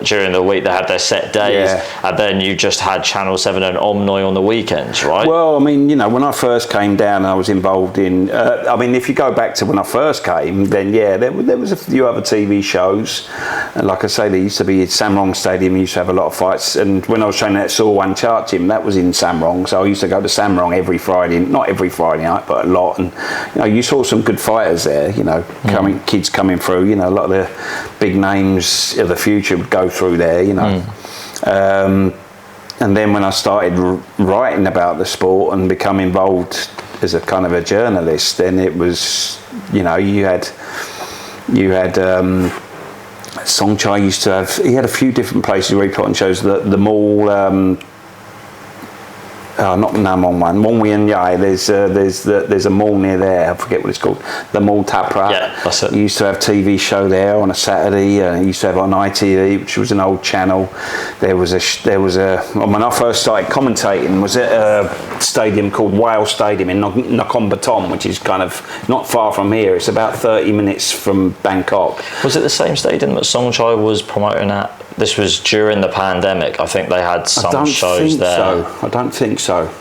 during the week. They had their set days, and then you just had Channel 7 and Omnoy on the weekends, right? Well, I mean, you know, when I first came down, I was involved in. I mean, if you go back to when I first came, then there was a few other TV shows, and like I say, there used to be at Samrong Stadium. Used to have a lot of fights, and when I was training at Sorwan Chart Gym, that was in Samrong, so I used to go to Samrong every Friday, not every Friday night, but a lot. And you know, you saw some good fighters there, you know, kids coming through, you know, a lot of the big names of the future would go through there, you know. And then when I started writing about the sport and become involved as a kind of a journalist, then it was, you know, you had Songchai used to have, he had a few different places where he put on shows, the mall, not Namong one, Mongwian Yai, there's a mall near there, I forget what it's called, the Mall Tapra. Yeah, that's it. He used to have a TV show there on a Saturday, he used to have on ITV, which was an old channel. There was a when I first started commentating, was at a stadium called Whale Stadium in Nakhon Pathom, which is kind of not far from here. It's about 30 minutes from Bangkok. Was it the same stadium that Songchai was promoting at? This was during the pandemic. I think they had some shows there. I don't think so.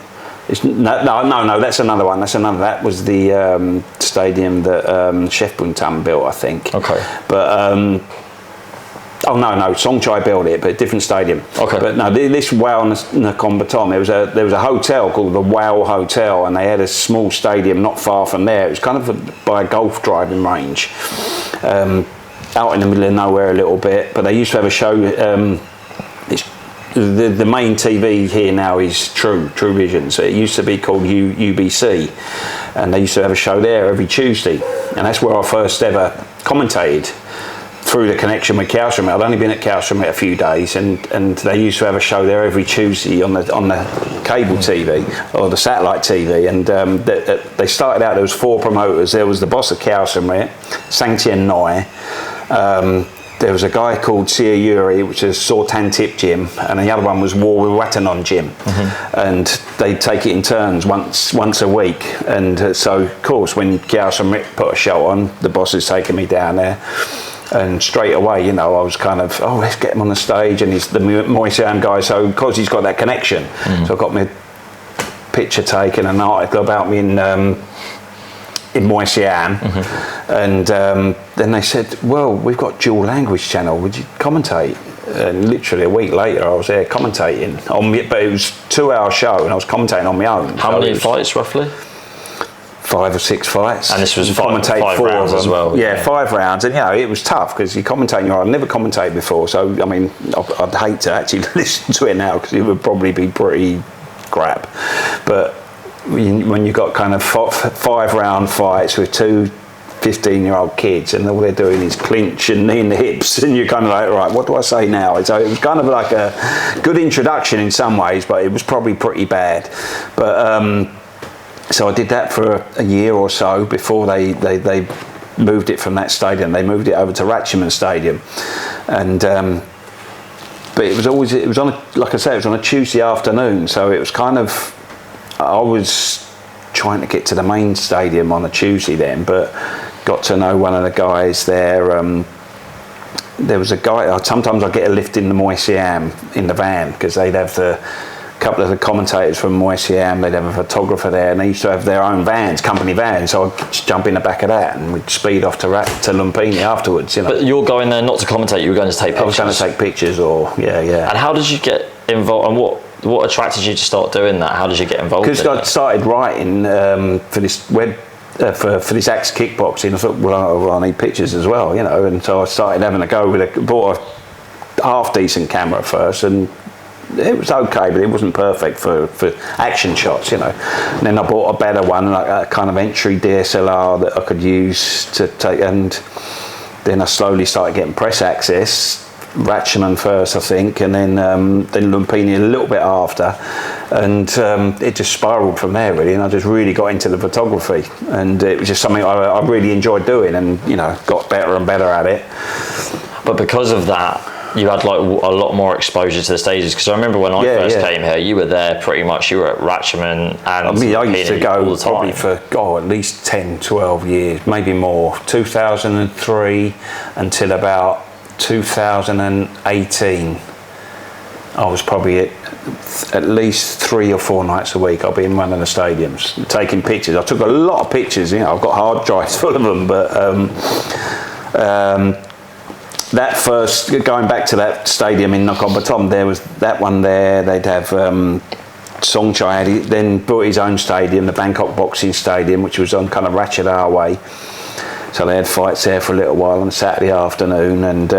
No, that's another one. That was the stadium that Chef Buntam built, I think. Okay. But Songchai built it, but a different stadium. Okay. But no, this Whale Nakhon Pathom, there was a hotel called the Whale Hotel, and they had a small stadium not far from there. It was kind of by a golf driving range. Out in the middle of nowhere a little bit, but they used to have a show. It's the main TV here now is True Vision, so it used to be called UBC, and they used to have a show there every Tuesday, and that's where I first ever commentated through the connection with Kiatphontip. I'd only been at Kiatphontip a few days, and they used to have a show there every Tuesday on the cable TV or the satellite TV, and they started out, there was 4 promoters. There was the boss of Kiatphontip, Sangtien Noi. There was a guy called Sia Yuri, which is Kiatphontip Gym, and the other one was Watanon Gym. And they'd take it in turns once a week. And so, of course, when Kiatphontip put a show on, the boss is taking me down there. And straight away, you know, I was kind of, let's get him on the stage, and he's the Muay Thai guy, so because he's got that connection. So I got me a picture taken, an article about me in Muay Thai, and then they said, well, we've got dual language channel, would you commentate? And literally a week later, I was there commentating on me, but it was a 2-hour show, and I was commentating on my own. How many fights roughly? 5 or 6 fights. And this was five 5 rounds as well. Yeah, 5 rounds, and it was tough because you commentating. I'd never commentated before, so I mean, I'd hate to actually listen to it now because it would probably be pretty crap. But when you've got kind of 5-round fights with 2 15-year-old kids, and all they're doing is clinch and knee in the hips, and you're kind of like, right, what do I say now? So it was kind of like a good introduction in some ways, but it was probably pretty bad. But so I did that for a year or so before they moved it from that stadium. They moved it over to Ratchaman Stadium, and but it was on like I said, it was on a Tuesday afternoon, so it was kind of, I was trying to get to the main stadium on a Tuesday then, but got to know one of the guys there. There was a guy, sometimes I'd get a lift in the Muay Thai in the van, because they'd have a couple of the commentators from Muay Thai, they'd have a photographer there, and they used to have their own vans, company vans, so I'd just jump in the back of that and we'd speed off to Lumpini afterwards, But you're going there not to commentate, you were going to take pictures? I was going to take pictures, yeah. And how did you get involved, and what attracted you to start doing that? How did you get involved? Because I started writing for this for this Axe kickboxing. I thought, well, I need pictures as well, and so I started having a go bought a half decent camera first, and it was okay, but it wasn't perfect for action shots, And then I bought a better one, like a kind of entry DSLR that I could use to take, and then I slowly started getting press access. Ratchaman first, I think, and then Lumpini a little bit after, and it just spiralled from there really, and I just really got into the photography, and it was just something I really enjoyed doing, and got better and better at it. But because of that, you had like a lot more exposure to the stages, because I remember when I first came here, you were there pretty much, you were at Ratchaman, and I mean, I used to go all the time. probably for at least 10, 12 years, maybe more. 2003 until about 2018, I was probably at least 3 or 4 nights a week. I'll be in one of the stadiums taking pictures. I took a lot of pictures. I've got hard drives full of them. But that first, going back to that stadium in Nakhon Pathom, there was that one there. They'd have Songchai had then built his own stadium, the Bangkok Boxing Stadium, which was on kind of Ratchaman way. So they had fights there for a little while on a Saturday afternoon, and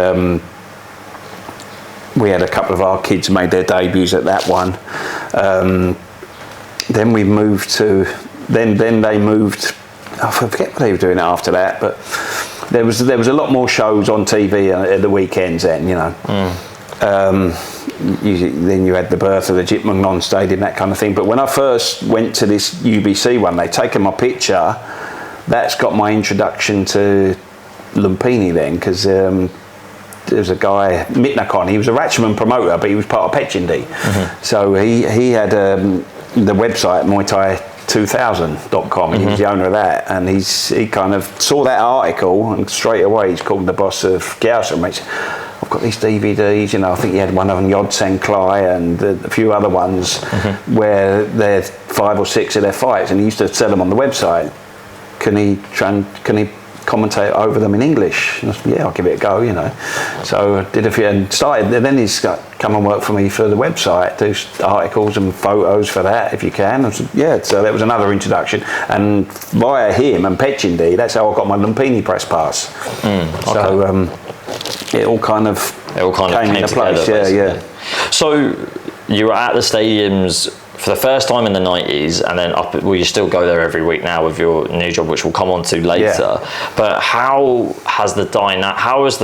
we had a couple of our kids made their debuts at that one. Then we moved to, then they moved, I forget what they were doing after that, but there was a lot more shows on TV at the weekends then, then you had the birth of the Jit Mung Non Stadium, that kind of thing. But when I first went to this UBC one, they'd taken my picture. That's got my introduction to Lumpini then, because there was a guy, Mitnakon, he was a Ratchaman promoter, but he was part of Petchindi. So he had the website MuayThai2000.com, he was the owner of that, and he kind of saw that article, and straight away he's called the boss of Gyalsa, and I've got these DVDs, I think he had one of them, Yod Sen Klai, and a few other ones where they're 5 or 6 of their fights, and he used to sell them on the website. Can he commentate over them in English? And I said, yeah, I'll give it a go, So I did a few and started. Then he's come and work for me for the website, do articles and photos for that if you can. I said, yeah, so that was another introduction. And via him and Petchindi, that's how I got my Lumpini press pass. Okay. So it all kind of came into place. Yeah. So you were at the stadiums for the first time in the 90s, and then you still go there every week now with your new job, which we'll come on to later. But how has the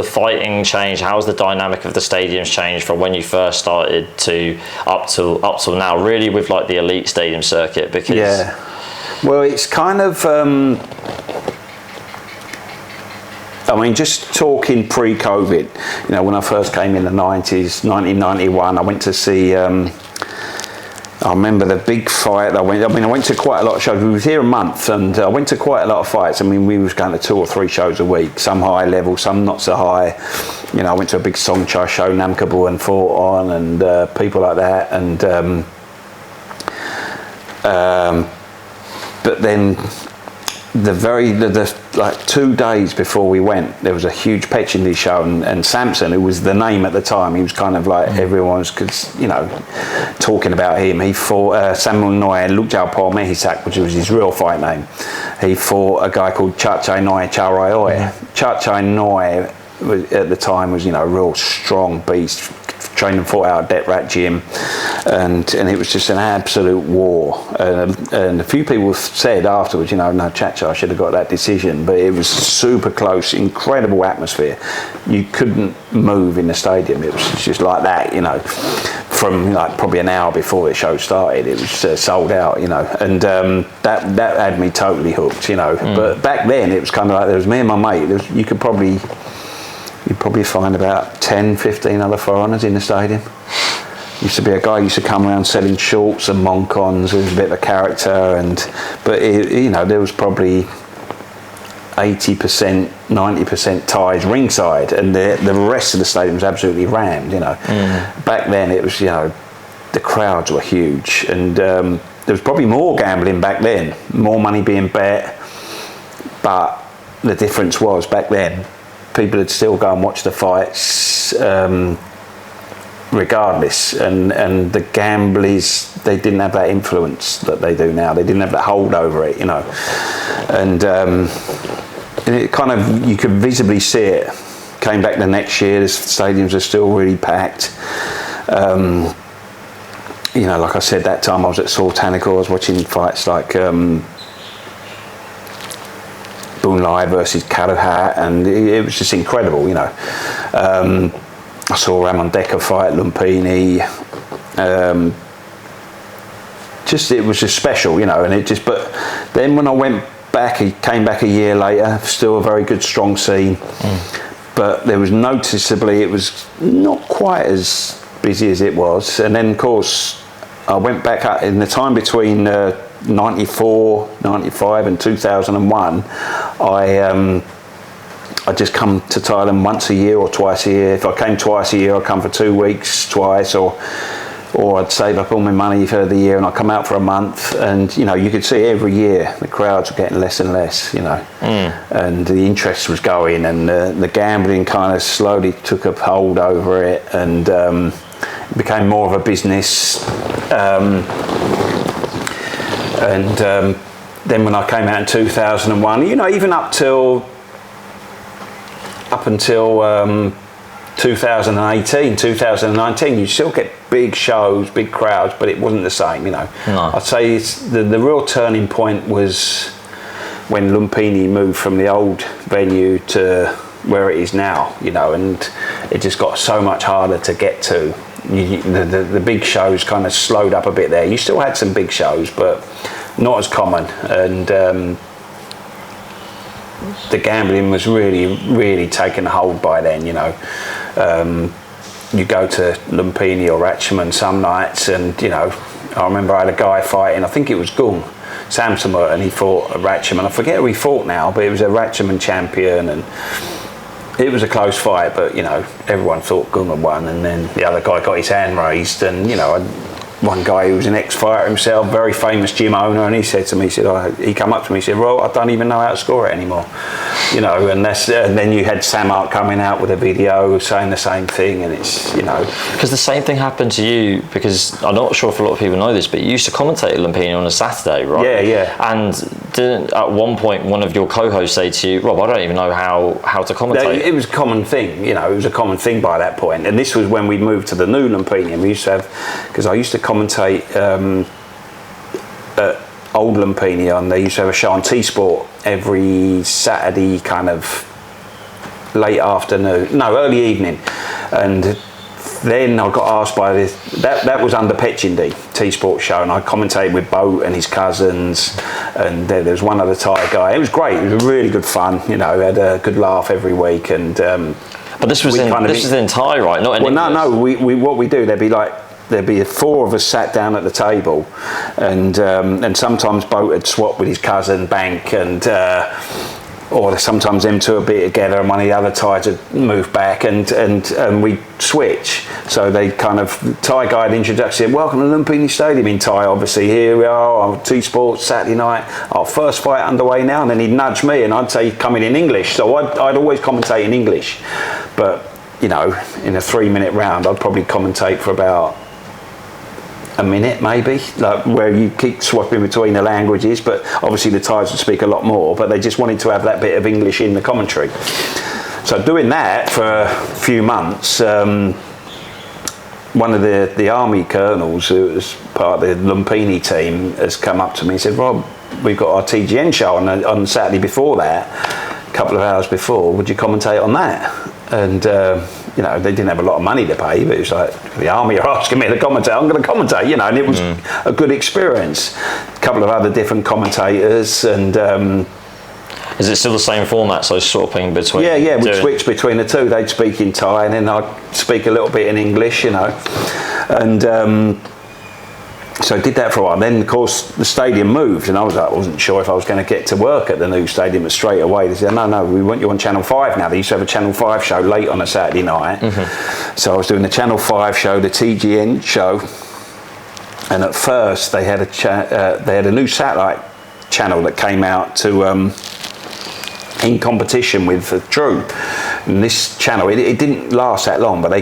fighting changed? How has the dynamic of the stadiums changed from when you first started to up till now, really, with like the elite stadium circuit? Because well, it's kind of just talking pre-COVID, when I first came in the 90s, 1991, I went to see I remember the big fight I went to quite a lot of shows. We was here a month, and I went to quite a lot of fights. We was going to 2 or 3 shows a week, some high level, some not so high. I went to a big Songchai show, Nam Kabul and fought on, and people like that. And but then like 2 days before we went, there was a huge Petchindy show, and Samson, who was the name at the time, he was kind of like everyone was, talking about him. He fought Samuel Noy and Luke Jiao Po Mehisak, which was his real fight name. He fought a guy called Chachai Noy Chauraioi. Chachai Noy at the time was, a real strong beast. Trained and fought out at Det Rat Gym, and it was just an absolute war. And a few people said afterwards, no, Chacha should have got that decision, but it was super close, incredible atmosphere. You couldn't move in the stadium. It was just like that, from like probably an hour before the show started. It was sold out, and that had me totally hooked, But back then it was kind of like there was me and my mate. You'd probably find about 10, 15 other foreigners in the stadium. Used to be a guy who used to come around selling shorts and moncons, who was a bit of a character, but there was probably 80%, 90% Thais ringside, and the rest of the stadium was absolutely rammed, Back then it was, the crowds were huge, and there was probably more gambling back then, more money being bet, but the difference was back then, people would still go and watch the fights regardless, and the gamblers, they didn't have that influence that they do now. They didn't have that hold over it, and it kind of, you could visibly see it. Came back the next year, the stadiums are still really packed. Like I said, that time I was at Sultanical, I was watching fights like Boon Lai versus Karuhat, and it was just incredible, I saw Ramon Decker fight Lumpini. It was just special, but then when I went back, he came back a year later, still a very good, strong scene, but there was noticeably, it was not quite as busy as it was. And then of course I went back up in the time between 94, 95 and 2001, I just come to Thailand once a year or twice a year. If I came twice a year, I'd come for 2 weeks twice, or I'd save up all my money for the year and I'd come out for a month, and you could see every year the crowds were getting less and less, and the interest was going, and the gambling kind of slowly took a hold over it, and it became more of a business. Then when I came out in 2001, even up until 2018, 2019, you still get big shows, big crowds, but it wasn't the same, No. I'd say the real turning point was when Lumpini moved from the old venue to where it is now, and it just got so much harder to get to. The big shows kind of slowed up a bit there. You still had some big shows, but not as common, and the gambling was really, really taking a hold by then. You go to Lumpini or Ratchaman some nights, and I remember I had a guy fighting, I think it was Gung Samsonot, and he fought a Ratchaman. I forget who he fought now, but it was a Ratchaman champion, and it was a close fight, but everyone thought Gung had won, and then the other guy got his hand raised, and one guy who was an ex-fighter himself, very famous gym owner, and he said to me, he come up to me, he said, "Well, I don't even know how to score it anymore," and then you had Samart coming out with a video saying the same thing, and it's because the same thing happened to you, because I'm not sure if a lot of people know this, but you used to commentate at Lumpini on a Saturday, right? Yeah. And didn't at one point one of your co-hosts say to you, "Rob, I don't even know how to commentate"? It was a common thing, it was a common thing by that point, and this was when we moved to the new Lumpini, and we used to have, because I used to commentate at old Lumpini, and they used to have a show on T-Sport every Saturday, kind of late afternoon, no, early evening, and then I got asked by this, that was under Petchindy, T-Sport show, and I commentated with Boat and his cousins, and there was one other Thai guy. It was great, it was really good fun, we had a good laugh every week, and but this was in Thai, right? Not in English. No, we what we do, there'd be 4 of us sat down at the table, and sometimes Boat would swap with his cousin Bank, and or sometimes them two would be together and one of the other Thais would move back and we'd switch. So they kind of, Thai guy had introduced him, welcome to Lumpini Stadium in Thai, obviously, here we are, T Sports, Saturday night, our first fight underway now, and then he'd nudge me and I'd say, come in English. So I'd always commentate in English. But, you know, in a 3-minute round, I'd probably commentate for about a minute maybe, like where you keep swapping between the languages, but obviously the Thais would speak a lot more, but they just wanted to have that bit of English in the commentary. So doing that for a few months, one of the army colonels who was part of the Lumpini team has come up to me and said, Rob, we've got our TGN show on Saturday before that, a couple of hours before, would you commentate on that? And you know, they didn't have a lot of money to pay, but it was like, the army are asking me to commentate, I'm going to commentate, you know, and it was a good experience. A couple of other different commentators, and is it still the same format, so swapping between? Yeah, we'd switch between the two. They'd speak in Thai and then I'd speak a little bit in English, you know, and so I did that for a while. Then, of course, the stadium moved, and I wasn't sure if I was going to get to work at the new stadium. But straight away, they said, no, we want you on Channel 5 now. They used to have a Channel 5 show late on a Saturday night. So I was doing the Channel 5 show, the TGN show, and at first they had a new satellite channel that came out to in competition with True. And this channel, it didn't last that long, but they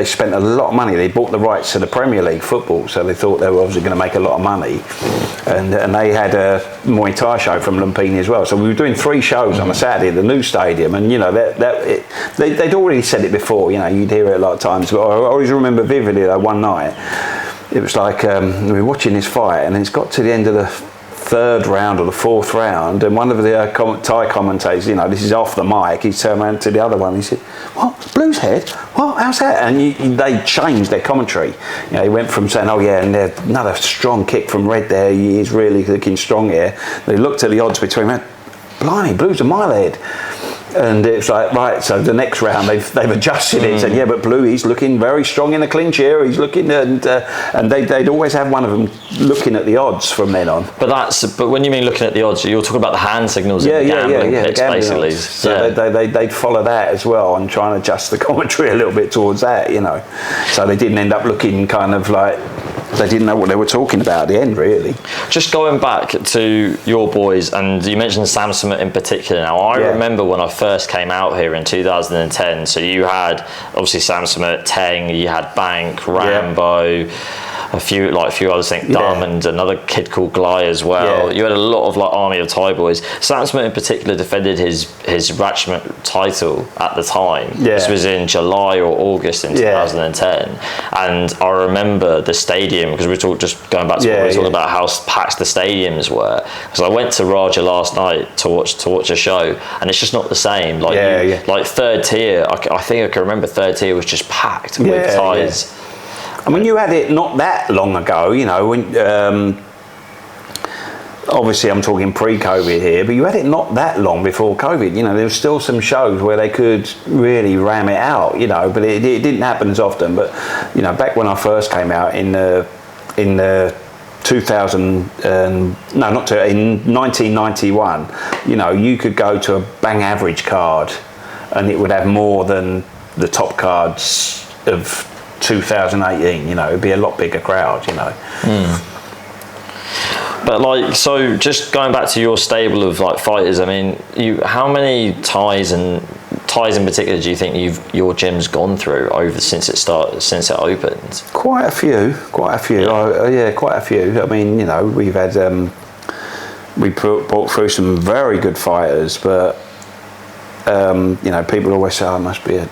spent a lot of money. They bought the rights to the Premier League football, so they thought they were obviously going to make a lot of money. And they had a Muay Thai show from Lumpini as well. So we were doing 3 shows on a Saturday at the new stadium, and you know they'd already said it before. You know, you'd hear it a lot of times. But I always remember vividly that one night, it was like we were watching this fight, and it's got to the end of the 3rd round or the 4th round, and one of the Thai commentators, you know, this is off the mic, he turned around to the other one, he said, what, Blue's head? What, how's that? And they changed their commentary. You know, he went from saying, oh yeah, and another strong kick from Red there, he's really looking strong here. They looked at the odds between them, blimey, Blue's a mile ahead. And it's like, right, so the next round they've adjusted it and said, yeah, but Blue, he's looking very strong in the clinch here, he's looking, and they'd always have one of them looking at the odds from then on. But when you mean looking at the odds, you're talking about the hand signals in the gambling pits, basically. Odds. So they'd follow that as well and try and adjust the commentary a little bit towards that, you know. So they didn't end up looking kind of like, they didn't know what they were talking about at the end, really. Just going back to your boys, and you mentioned Sam Summit in particular. Now, I remember when I first came out here in 2010, so you had obviously Sam Summit, Teng, you had Bank, Rambo, a few others, I think Diamond, another kid called Glai as well. You had a lot of like army of Thai boys. Sam Smith in particular defended his Ratchment title at the time. This was in July or August in 2010, and I remember the stadium, because we were just going back to what we were talking about, how packed the stadiums were. Because I went to Raja last night to watch a show, and it's just not the same. Like like 3rd tier, I think I can remember 3rd tier was just packed with Thais. I mean, you had it not that long ago, you know, when, obviously I'm talking pre-COVID here, but you had it not that long before COVID. You know, there was still some shows where they could really ram it out, you know, but it didn't happen as often. But, you know, back when I first came out in 1991, you know, you could go to a bang average card and it would have more than the top cards of 2018, you know, it'd be a lot bigger crowd, you know. But like, so just going back to your stable of like fighters, I mean, how many Thais in particular do you think your gym's gone through over since it opened? Quite a few. Quite a few. I mean, you know, we've had we brought through some very good fighters, but you know, people always say, oh, it must be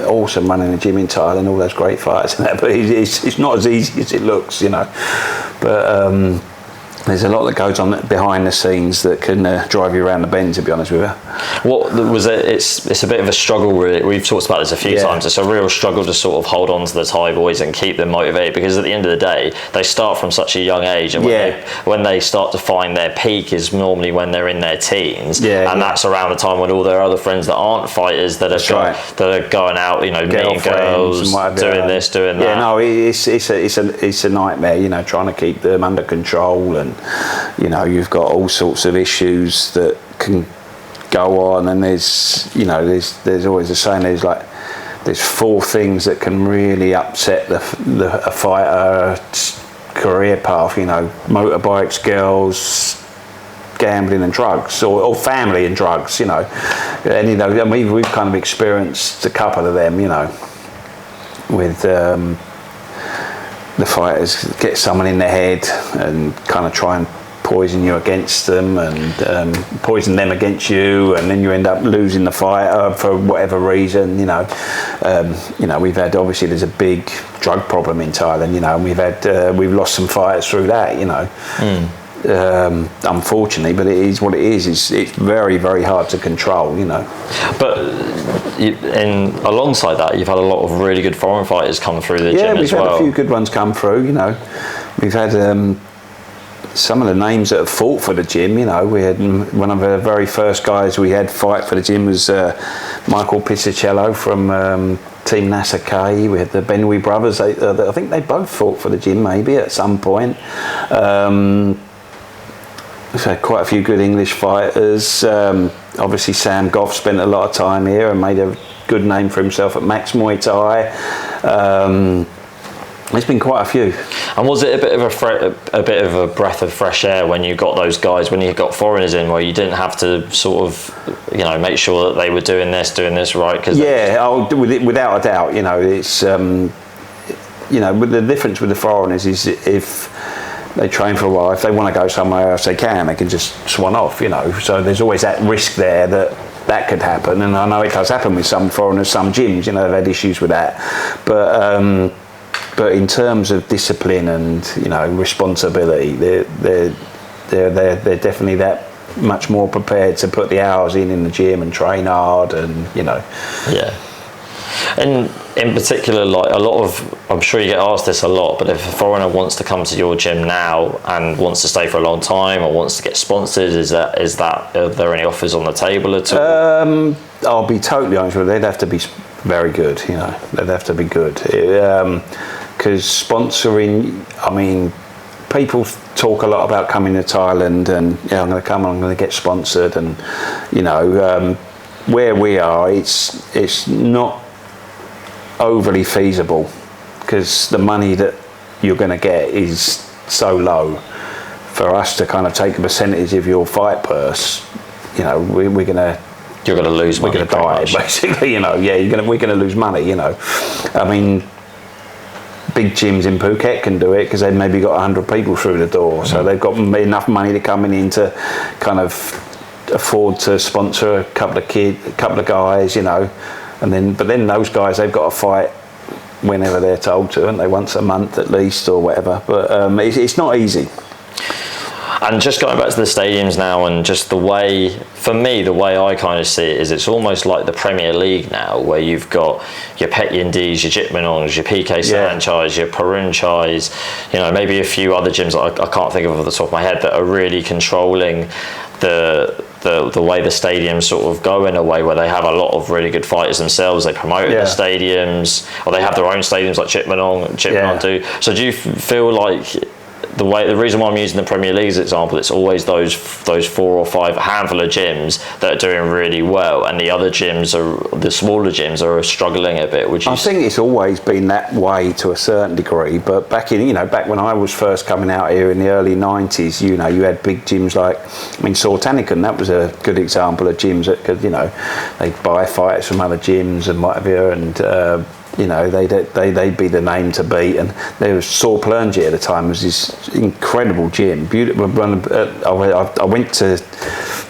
awesome running a gym in Thailand, all those great fighters and that, but it's not as easy as it looks, you know. But there's a lot that goes on behind the scenes that can drive you around the bend, to be honest with you. What was it? It's a bit of a struggle, really. We've talked about this a few times. It's a real struggle to sort of hold on to the Thai boys and keep them motivated, because at the end of the day, they start from such a young age, and when they start to find their peak is normally when they're in their teens, and that's around the time when all their other friends that aren't fighters that are going out, you know, meeting girls, doing this, doing that. Yeah, no, it's a nightmare, you know, trying to keep them under control, and you know, you've got all sorts of issues that can go on, and there's always a saying, there's 4 things that can really upset a fighter's career path, motorbikes, girls, gambling and drugs, or family and drugs, and we've kind of experienced a couple of them, with the fighters get someone in their head and kind of try and poison you against them, and poison them against you, and then you end up losing the fighter for whatever reason. We've had, obviously there's a big drug problem in Thailand, and we've lost some fighters through that, unfortunately, but it is what it is. It's very, very hard to control, But alongside that, you've had a lot of really good foreign fighters come through the gym as well. Yeah, we've had a few good ones come through. We've had some of the names that have fought for the gym. We had one of the very first guys we had fight for the gym was Michael Pizzicello from Team NASA K. We had the Benway brothers. I think they both fought for the gym maybe at some point. We've had quite a few good English fighters. Obviously Sam Goff spent a lot of time here and made a good name for himself at Max Muay Thai. There's been quite a few. And was it a bit of a breath of fresh air when you got those guys, when you got foreigners in, where you didn't have to sort of, make sure that they were doing this right? Without a doubt, it's, the difference with the foreigners is if they train for a while, if they want to go somewhere else, they can just swan off, So there's always that risk there that could happen, and I know it does happen with some foreigners, some gyms, they've had issues with that, but in terms of discipline and responsibility, they're definitely that much more prepared to put the hours in the gym and train hard, and Yeah. And in particular, I'm sure you get asked this a lot, but if a foreigner wants to come to your gym now and wants to stay for a long time or wants to get sponsored, are there any offers on the table at all? I'll be totally honest with you, they'd have to be very good, they'd have to be good. Because sponsoring, people talk a lot about coming to Thailand and I'm going to come and I'm going to get sponsored, and where we are, it's not overly feasible because the money that you're going to get is so low. For us to kind of take a percentage of your fight purse, we're going to. You're going to lose money. We're going to die, basically. We're going to lose money. Big gyms in Phuket can do it because they've maybe got 100 people through the door, so they've got enough money to come in to kind of afford to sponsor a couple of guys, but then those guys, they've got to fight whenever they're told to, and they once a month at least or whatever. But it's not easy. And just going back to the stadiums now, and just the way I kind of see it is it's almost like the Premier League now, where you've got your Pet Yindis, your Jitmanongs, your PK Saranchais, your Parunchais, maybe a few other gyms I can't think of off the top of my head that are really controlling the way the stadiums sort of go, in a way where they have a lot of really good fighters themselves. They promote the stadiums, or they have their own stadiums like Jitmanon do. So do you feel like the reason why I'm using the Premier League as an example, it's always those 4 or 5 handful of gyms that are doing really well, and the other gyms the smaller gyms are struggling a bit. I think it's always been that way to a certain degree, but back when I was first coming out here in the early 90s, you had big gyms like, Sortanican, that was a good example of gyms that could, they'd buy fighters from other gyms and whatever, and they'd be the name to beat. And there was Sorplungi at the time, was this incredible gym, beautiful. I went to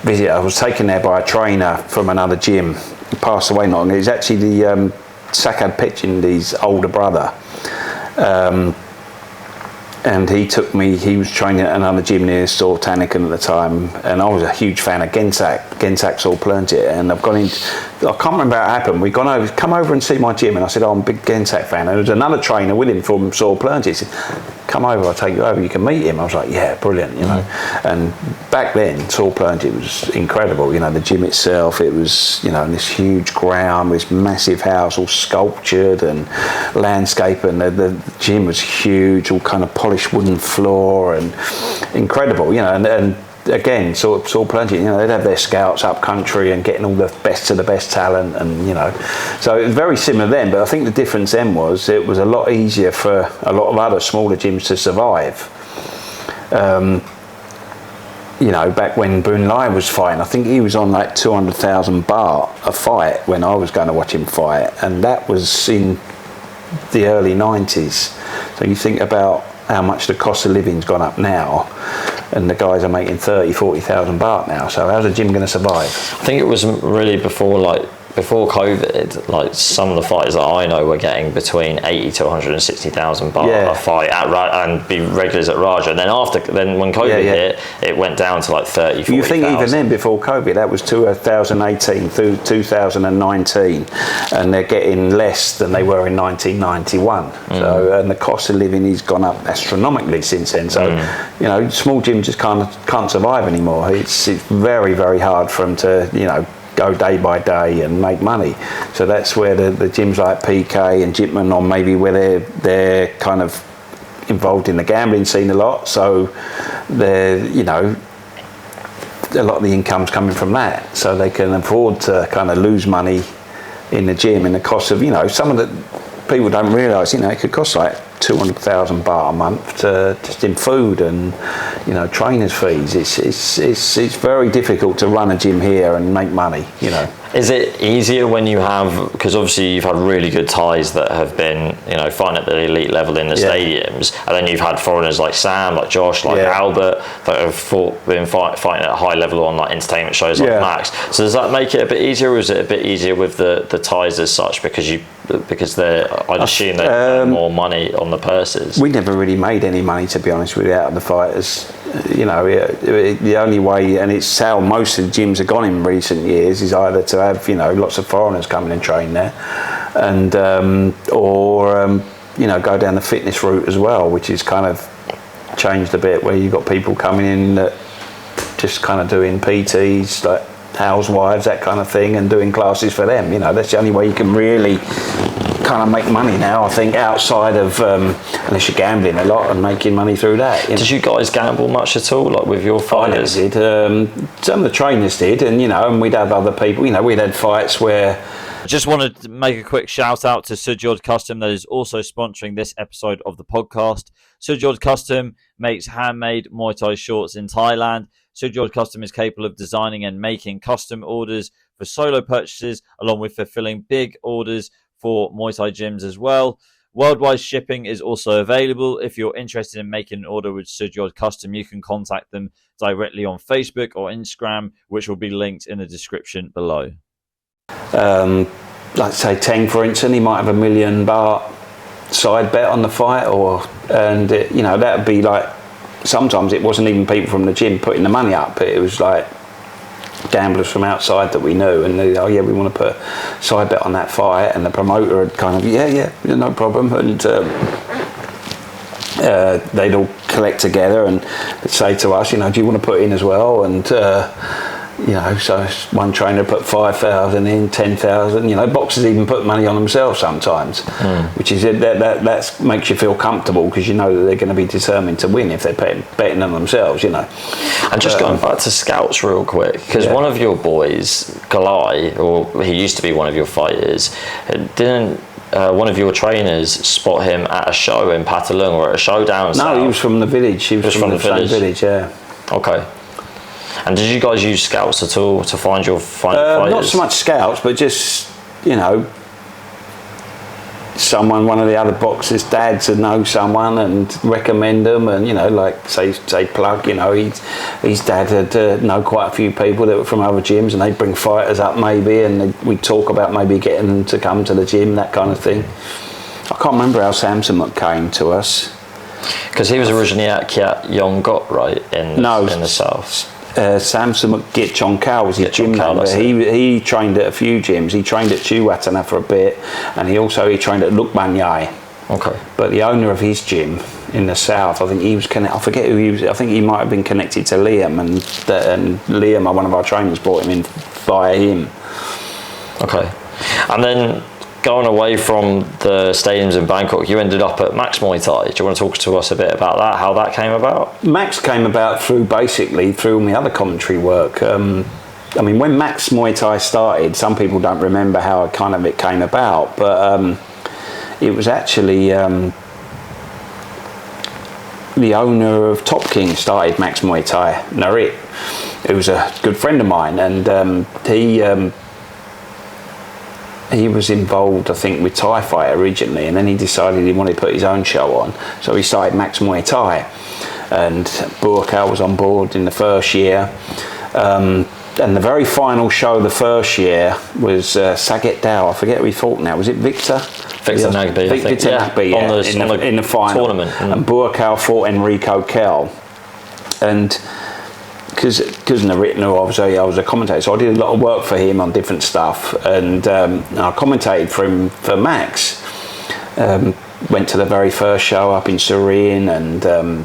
visit, I was taken there by a trainer from another gym, he passed away not long. It was actually the Sakad Petchindi's older brother, and he took me, he was training at another gym near Sortanican at the time, and I was a huge fan of Gensak Sorplungi, and I've gone in, I can't remember how it happened, we've gone over, come over and see my gym, and I said, I'm a big Gensak fan, and there was another trainer with him from Sorplungi. He said, come over, I'll take you over, you can meet him. I was like, yeah, brilliant, and back then Sorplungi was incredible, the gym itself, it was, in this huge ground, this massive house, all sculptured and landscape, and the gym was huge, all kind of polished wooden floor, and incredible, and again, sort of plenty. You know, they'd have their scouts up country and getting all the best of the best talent, and you know, so it was very similar then. But I think the difference then was it was a lot easier for a lot of other smaller gyms to survive. You know, back when Boon Lai was fighting, I think he was on like 200,000 baht a fight when I was going to watch him fight, and that was in the early 90s. So you think about how much the cost of living's gone up now, and the guys are making 40,000 baht now. So how's a gym going to survive? I think it was really before COVID, like some of the fighters that I know were getting between 80 to 160,000 baht a fight and be regulars at Raja. And then when COVID hit, it went down to like 30, 40,000. You think even then, before COVID, that was 2018 through 2019, and they're getting less than they were in 1991. So, and the cost of living has gone up astronomically since then. So, you know, small gyms just can't survive anymore. It's very, very hard for them to, you know, go day by day and make money. So that's where the gyms like PK and Jitman, or maybe where they're kind of involved in the gambling scene a lot. So they're, you know, a lot of the income's coming from that. So they can afford to kind of lose money in the gym, and the cost of, you know, some of the people don't realise, you know, it could cost like 200,000 baht a month to just in food and, you know, trainers' fees. It's very difficult to run a gym here and make money, you know. Is it easier when you have, because obviously you've had really good Thais that have been, you know, fighting at the elite level in the stadiums, and then you've had foreigners like Sam, like Josh, like Albert, that have been fighting at a high level on like entertainment shows like Max. So does that make it a bit easier, or is it a bit easier with the Thais as such, because I'd assume they earn more money on the purses? We never really made any money, to be honest with you, out of the fighters. You know, the only way, and it's how most of the gyms have gone in recent years, is either to have, you know, lots of foreigners coming and train there, and or you know, go down the fitness route as well, which is kind of changed a bit, where you've got people coming in that just kind of doing PTs, like housewives, that kind of thing, and doing classes for them. You know, that's the only way you can really kind of make money now, I think, outside of unless you're gambling a lot and making money through that. Did you guys gamble much at all, like with your fighters? I never did. Some of the trainers did, and you know, and we'd have other people. You know, we'd had fights where. I just wanted to make a quick shout out to Sudyord Custom, that is also sponsoring this episode of the podcast. Sudyord Custom makes handmade Muay Thai shorts in Thailand. Sudyord Custom is capable of designing and making custom orders for solo purchases, along with fulfilling big orders for Muay Thai gyms as well. Worldwide shipping is also available. If you're interested in making an order with Sudyord Custom, you can contact them directly on Facebook or Instagram, which will be linked in the description below. Like say Teng, for instance, he might have 1 million baht side bet on the fight, you know, that would be like, sometimes it wasn't even people from the gym putting the money up, it was like gamblers from outside that we knew, and they, we want to put a side bet on that fight, and the promoter had kind of no problem, and they'd all collect together and say to us, you know, do you want to put in as well? And you know, so one trainer put 5,000 in, 10,000. You know, boxers even put money on themselves sometimes, which is that makes you feel comfortable, because you know that they're going to be determined to win if they're betting on themselves. You know. And just going back to scouts real quick, because one of your boys, Galai, or he used to be one of your fighters, didn't one of your trainers spot him at a show in Patalung or at a show down south? No, he was from the village. He was from the same village. Yeah. Okay. And did you guys use scouts at all to find your fighters? Not so much scouts, but just, you know, one of the other boxers' dads would know someone and recommend them, and you know, like say Plug, you know, his dad had know quite a few people that were from other gyms, and they'd bring fighters up maybe, and we'd talk about maybe getting them to come to the gym, that kind of thing. I can't remember how Samson came to us. Because he was originally at Kiatphontip, right, in the south. Samson Gitchonkau was his gym member. He trained at a few gyms. He trained at Chiwatana for a bit, and he trained at Lukbanyai. Okay. But the owner of his gym in the south, I think he was I forget who he was. I think he might have been connected to Liam, and Liam, one of our trainers, brought him in via him. Okay. And then going away from the stadiums in Bangkok, you ended up at Max Muay Thai. Do you want to talk to us a bit about that, how that came about? Max came about through all my other commentary work. I mean, when Max Muay Thai started, some people don't remember how it came about, but it was actually the owner of Top King started Max Muay Thai, Narit, who was a good friend of mine, and he was involved, I think, with Thai Fight originally, and then he decided he wanted to put his own show on, so he started Max Muay Thai, and Buakal was on board in the first year, and the very final show the first year was Saget Dow. I forget who he fought now. Was it Victor? Victor Nagby, I think. Victor Nagby, in the final. Tournament. And Buakal fought Enrico Kell, and because Narit knew I was a commentator, so I did a lot of work for him on different stuff, and I commentated for Max. Went to the very first show up in Surin, and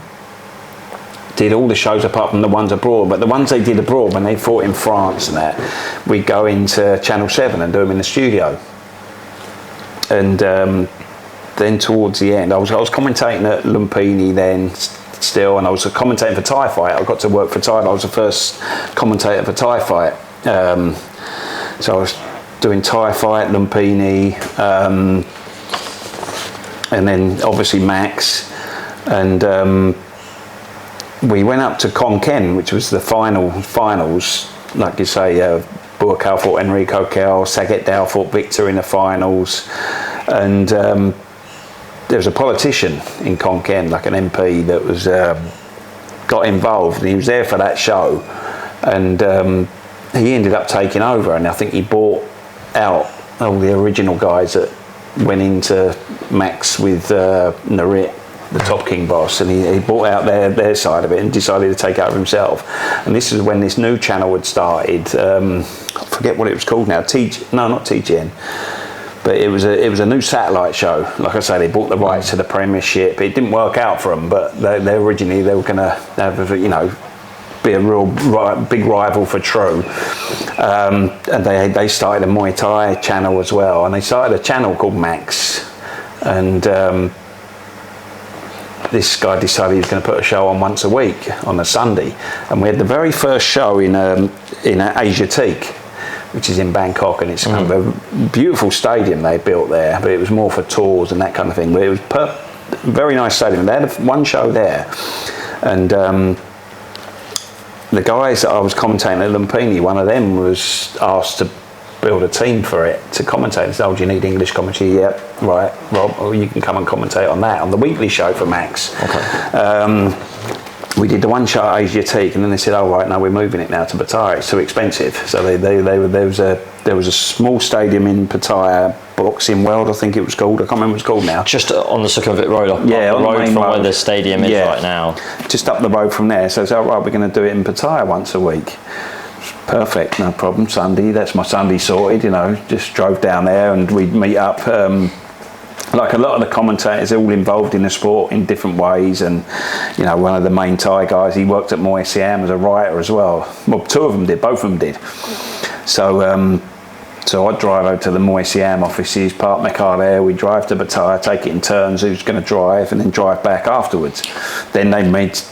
did all the shows apart from the ones abroad. But the ones they did abroad, when they fought in France and that, we'd go into Channel 7 and do them in the studio. And then towards the end, I was commentating at Lumpini then still, and I was commentating for Thai Fight. I got to work for Thai. I was the first commentator for Thai Fight. So I was doing Thai Fight, Lumpini, and then obviously Max, and we went up to Khon Kaen, which was the finals. Like you say, Buakal fought Enrico Kell, Saget Dow fought Victor in the finals, and there was a politician in Khon Kaen, like an MP, that was got involved, and he was there for that show, and he ended up taking over, and I think he bought out all the original guys that went into Max with Narit, the Top King boss, and he bought out their side of it and decided to take over himself. And this is when this new channel had started. I forget what it was called now. Not TGN, but it was a new satellite show. Like I say, they bought the rights to the Premiership. It didn't work out for them, but they originally were going to have, be a real big rival for True. And they started a Muay Thai channel as well, and they started a channel called Max, and this guy decided he was going to put a show on once a week on a Sunday, and we had the very first show in Asiatique, which is in Bangkok, and it's kind of a beautiful stadium they built there, but it was more for tours and that kind of thing. But it was very nice stadium. They had one show there, and the guys that I was commentating at Lumpini, one of them was asked to build a team for it to commentate. They said, "Oh, do you need English commentary?" "Yep, right, Rob, well, you can come and commentate on that, on the weekly show for Max." Okay. We did the one show at Asiatique, and then they said, "Oh, right, no, we're moving it now to Pattaya. It's too expensive." So there was a small stadium in Pattaya, Boxing World, I think it was called. I can't remember what it's called now. Just on the Sukhumvit Road, up the road from where the stadium is right now. Just up the road from there. So it's all right. We're going to do it in Pattaya once a week. Perfect, no problem. Sunday, that's my Sunday sorted. Just drove down there, and we'd meet up. Like a lot of the commentators, are all involved in the sport in different ways, and one of the main Thai guys, he worked at Muay Siam as a writer as well. Well, two of them did, both of them did. So I'd drive over to the Muay Siam offices, park my car there, we'd drive to Pattaya, take it in turns, who's going to drive, and then drive back afterwards. Then they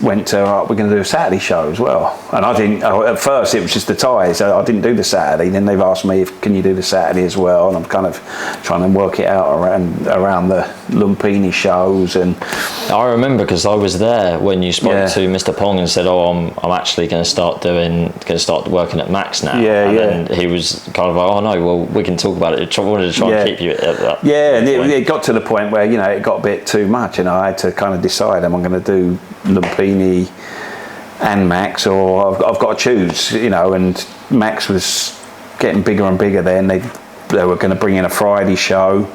went to, right, we're going to do a Saturday show as well. And I didn't, at first it was just the Thais, I didn't do the Saturday. Then they've asked me, can you do the Saturday as well? And I'm kind of trying to work it out around the Lumpini shows. And I remember, because I was there when you spoke to Mr. Pong and said, "Oh, I'm actually going to start working at Max now." And he was kind of like, "Oh no, well, we can talk about it." I wanted to try and keep you at that. Yeah, and it got to the point where it got a bit too much, and I had to kind of decide: am I going to do Lumpini and Max, or I've got to choose? And Max was getting bigger and bigger. Then they were going to bring in a Friday show.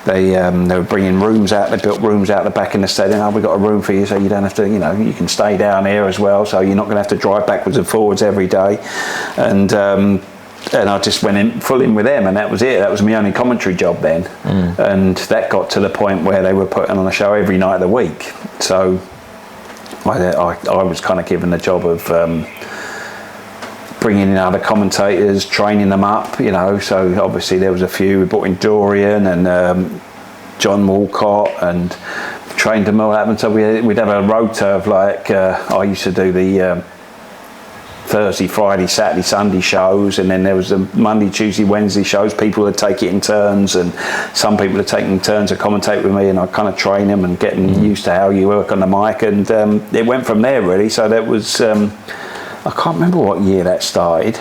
They were bringing rooms out. They built rooms out the back in the stadium. "Oh, we've got a room for you, so you don't have to, you can stay down here as well, so you're not going to have to drive backwards and forwards every day." And I just went full in with them, and that was it. That was my only commentary job then. And that got to the point where they were putting on a show every night of the week. So I was kind of given the job of bringing in other commentators, training them up, you know. So obviously there was a few. We brought in Dorian and John Walcott and trained them all up. And so we'd have a rota of like, I used to do the Thursday, Friday, Saturday, Sunday shows, and then there was the Monday, Tuesday, Wednesday shows. People would take it in turns, and some people would take in turns to commentate with me, and I'd kind of train them and get them used to how you work on the mic, and it went from there really. So that was, I can't remember what year that started,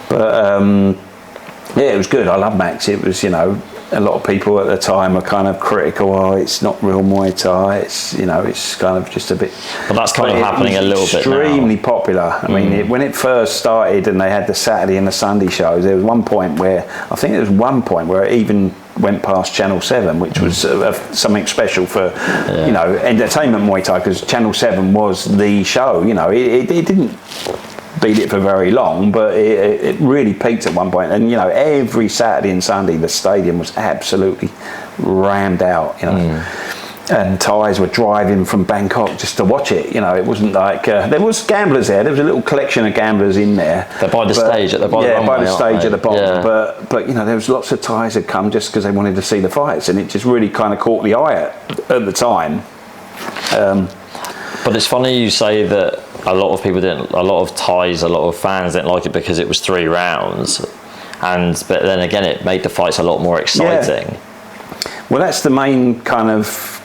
but yeah, it was good. I love Max. It was, you know, a lot of people at the time were kind of critical. Oh, it's not real Muay Thai. It's, you know, it's kind of just a bit. But that's kind of happening a little bit now. Extremely popular. I mean, when it first started and they had the Saturday and the Sunday shows, there was one point where it even went past Channel 7, which was something special for, you know, entertainment Muay Thai, because Channel 7 was the show. You know, it didn't beat it for very long, but it really peaked at one point. And you know, every Saturday and Sunday the stadium was absolutely rammed out, you know. And Thais were driving from Bangkok just to watch it. You know, it wasn't like there was gamblers there. There was a little collection of gamblers in there. They're by the stage at the bottom. Yeah, by the stage at the bottom. Yeah. But you know, there was lots of Thais that come just because they wanted to see the fights, and it just really kind of caught the eye at the time. But it's funny you say that a lot of people didn't, a lot of Thais, a lot of fans didn't like it because it was 3 rounds. But then again, it made the fights a lot more exciting. Yeah. Well, that's the main kind of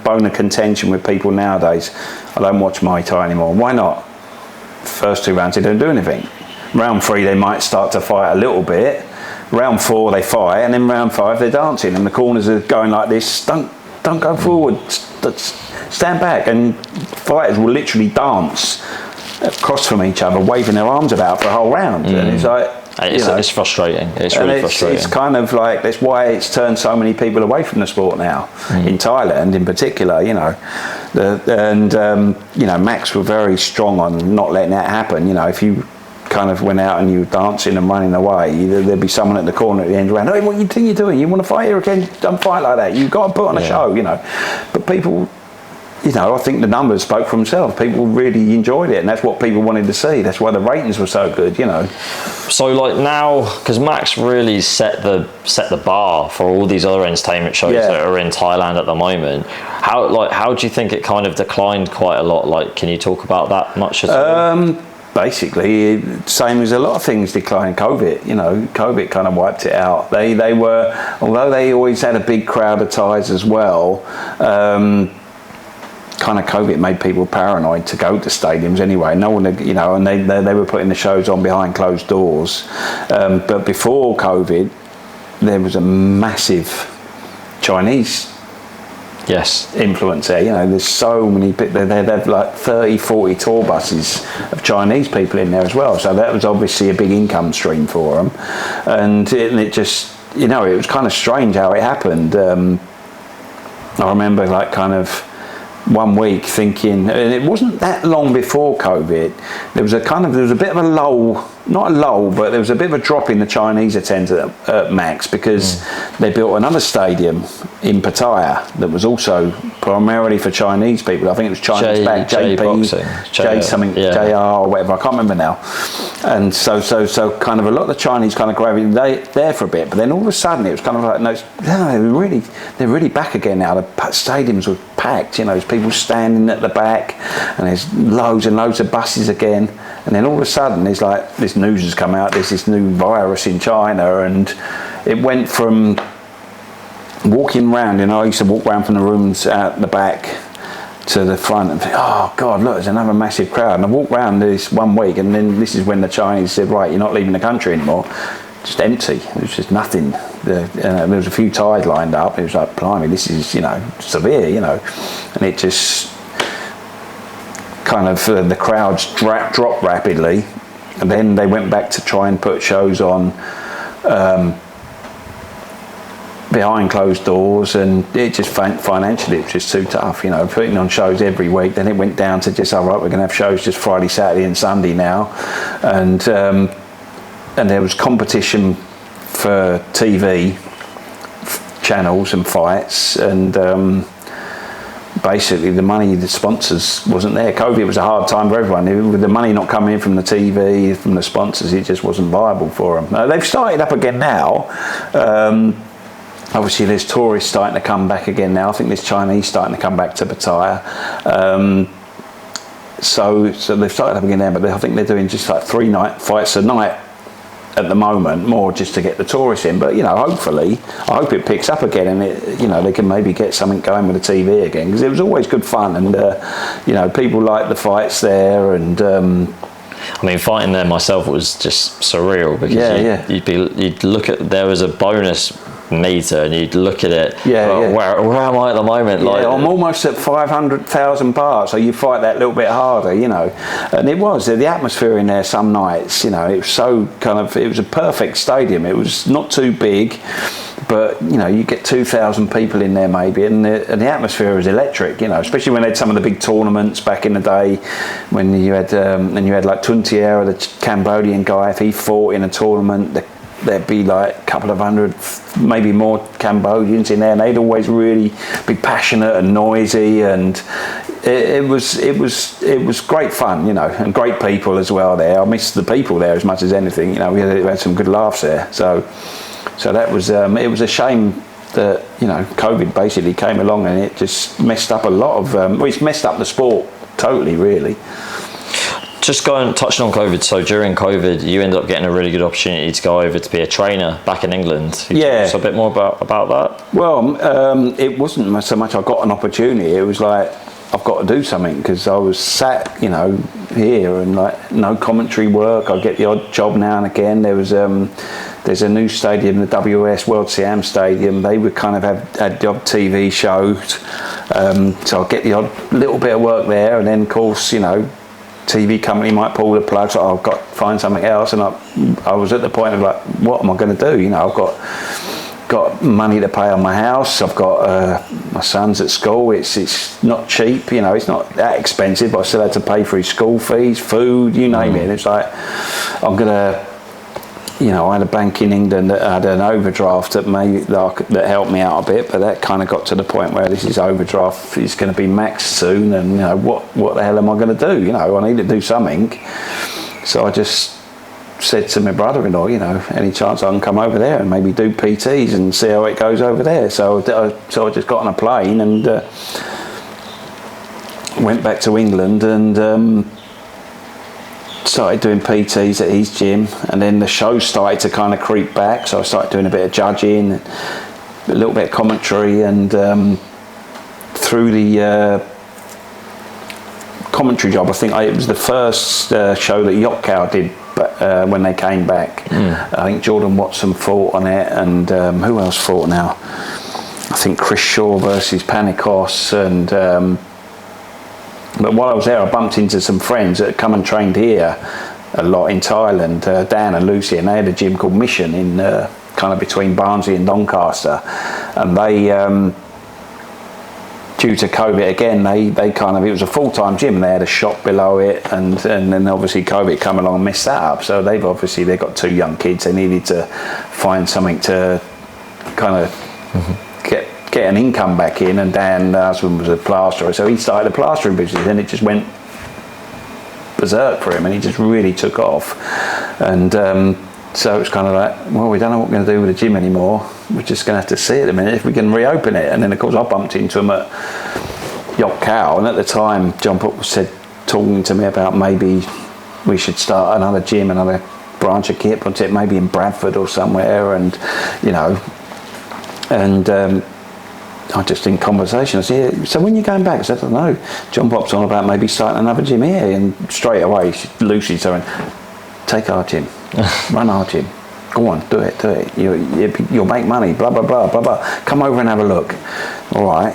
bone of contention with people nowadays. I don't watch Muay Thai anymore. Why not? First 2 rounds, they don't do anything. Round 3, they might start to fight a little bit. Round 4, they fight. And then round 5, they're dancing. And the corners are going like this. Don't go forward. Stand back, and fighters will literally dance across from each other, waving their arms about for a whole round. And it's like, it's frustrating. It's really frustrating. It's kind of like, that's why it's turned so many people away from the sport now, in Thailand in particular. You know, you know, Max were very strong on not letting that happen. You know, if you kind of went out and you were dancing and running away, there'd be someone at the corner at the end around, hey, what you think you're doing? You want to fight here again? Don't fight like that. You've got to put on a show, you know. But people, you know, I think the numbers spoke for themselves. People really enjoyed it, and that's what people wanted to see. That's why the ratings were so good, you know. So like now, because Max really set the bar for all these other entertainment shows that are in Thailand at the moment. How do you think it kind of declined quite a lot? Like, can you talk about that much at all? Basically, same as a lot of things declining. COVID, you know, COVID kind of wiped it out. They were, although they always had a big crowd of Thais as well, kind of COVID made people paranoid to go to stadiums anyway. No one, you know, and they were putting the shows on behind closed doors. But before COVID, there was a massive Chinese influence there. You know, there's so many people. They have like 30, 40 tour buses of Chinese people in there as well. So that was obviously a big income stream for them. And it just, you know, it was kind of strange how it happened. I remember like kind of 1 week thinking, and it wasn't that long before COVID, there was a bit of a lull, not a lull, but there was a bit of a drop in the Chinese attendance at Max, because they built another stadium in Pattaya that was also primarily for Chinese people. I think it was Chinese back, JR or whatever, I can't remember now. And so kind of a lot of the Chinese kind of gravitated there for a bit, but then all of a sudden it was kind of like, no, they're really back again now. The stadiums were packed, you know, there's people standing at the back, and there's loads and loads of buses again. And then all of a sudden there's like, this news has come out, there's this new virus in China, and it went from walking around, you know, I used to walk around from the rooms out the back to the front and think, oh God, look, there's another massive crowd. And I walked around this 1 week, and then this is when the Chinese said, right, you're not leaving the country anymore. Just empty. It was just nothing. There was a few Thais lined up. It was like, blimey, this is, you know, severe, you know. And it just kind of, the crowds dropped rapidly. And then they went back to try and put shows on behind closed doors, and it just financially it was just too tough, you know, putting on shows every week. Then it went down to just, all right, we're going to have shows just Friday, Saturday and Sunday now. And there was competition for TV channels and fights, and basically the money, the sponsors wasn't there. COVID was a hard time for everyone. With the money not coming in from the TV, from the sponsors, it just wasn't viable for them. They've started up again now. Obviously, there's tourists starting to come back again now. I think there's Chinese starting to come back to Pattaya. So they've started up again now, but I think they're doing just like 3 fights a night at the moment, more just to get the tourists in. But hopefully, I hope it picks up again, and they can maybe get something going with the TV again, because it was always good fun, and people like the fights there, and I mean, fighting there myself was just surreal, because you'd look at, there was a bonus meter, and you'd look at it. Where am I at the moment? I'm almost at 500,000 baht, so you fight that little bit harder, And it was the atmosphere in there. Some nights, it was so it was a perfect stadium. It was not too big, but you get 2,000 people in there maybe, and the atmosphere was electric. Especially when they had some of the big tournaments back in the day, when you had like Tuntiera, the Cambodian guy. If he fought in a tournament, there'd be like a couple of hundred, maybe more Cambodians in there, and they'd always really be passionate and noisy, and it was great fun, and great people as well there. I miss the people there as much as anything. We had some good laughs there. So that was it was a shame that COVID basically came along, and it just messed up a lot of it's messed up the sport totally, really. Just touching on COVID, so during COVID you ended up getting a really good opportunity to go over to be a trainer back in England. Can you tell us a bit more about that? Well, it wasn't so much I got an opportunity, it was like I've got to do something, because I was sat here, and like no commentary work. I get the odd job now and again. There's a new stadium, the WS World Siam Stadium. They would kind of had the odd TV shows, so I'll get the odd little bit of work there, and then of course TV company might pull the plug, so I've got to find something else. And I was at the point of like, what am I going to do? I've got money to pay on my house. I've got my son's at school. It's not cheap, it's not that expensive, but I still had to pay for his school fees, food, you name it. And it's like, I'm gonna, I had a bank in England that had an overdraft that helped me out a bit, but that kind of got to the point where this is overdraft is going to be maxed soon, and what the hell am I going to do? I need to do something. So I just said to my brother-in-law, any chance I can come over there and maybe do PTs and see how it goes over there. So I just got on a plane and went back to England, and started doing PTs at his gym, and then the show started to kind of creep back, so I started doing a bit of judging, a little bit of commentary, and through the commentary job, I think it was the first show that Yokkao did when they came back. I think Jordan Watson fought on it, and who else fought now? I think Chris Shaw versus Panikos, and but while I was there, I bumped into some friends that had come and trained here a lot in Thailand, Dan and Lucy, and they had a gym called Mission in kind of between Barnsley and Doncaster, and they due to COVID again, they kind of, it was a full-time gym, and they had a shop below it, and then obviously COVID come along and messed that up. So they've got 2 young kids. They needed to find something to kind of get an income back in, and Dan's husband was a plasterer, so he started a plastering business, and it just went berserk for him, and he just really took off. And so it's kind of like, well, we don't know what we're going to do with the gym anymore. We're just going to have to see at the minute if we can reopen it. And then of course I bumped into him at Yokkao, and at the time John Puck was talking to me about maybe we should start another gym, another branch of Kiatphontip, maybe in Bradford or somewhere, and I just in conversation, I said, yeah, so when you're going back? I said, I don't know. John Pop's on about maybe starting another gym here, and straight away Lucy saying, take our gym, run our gym, go on, do it. You'll make money, blah, blah, blah, blah, blah. Come over and have a look. All right.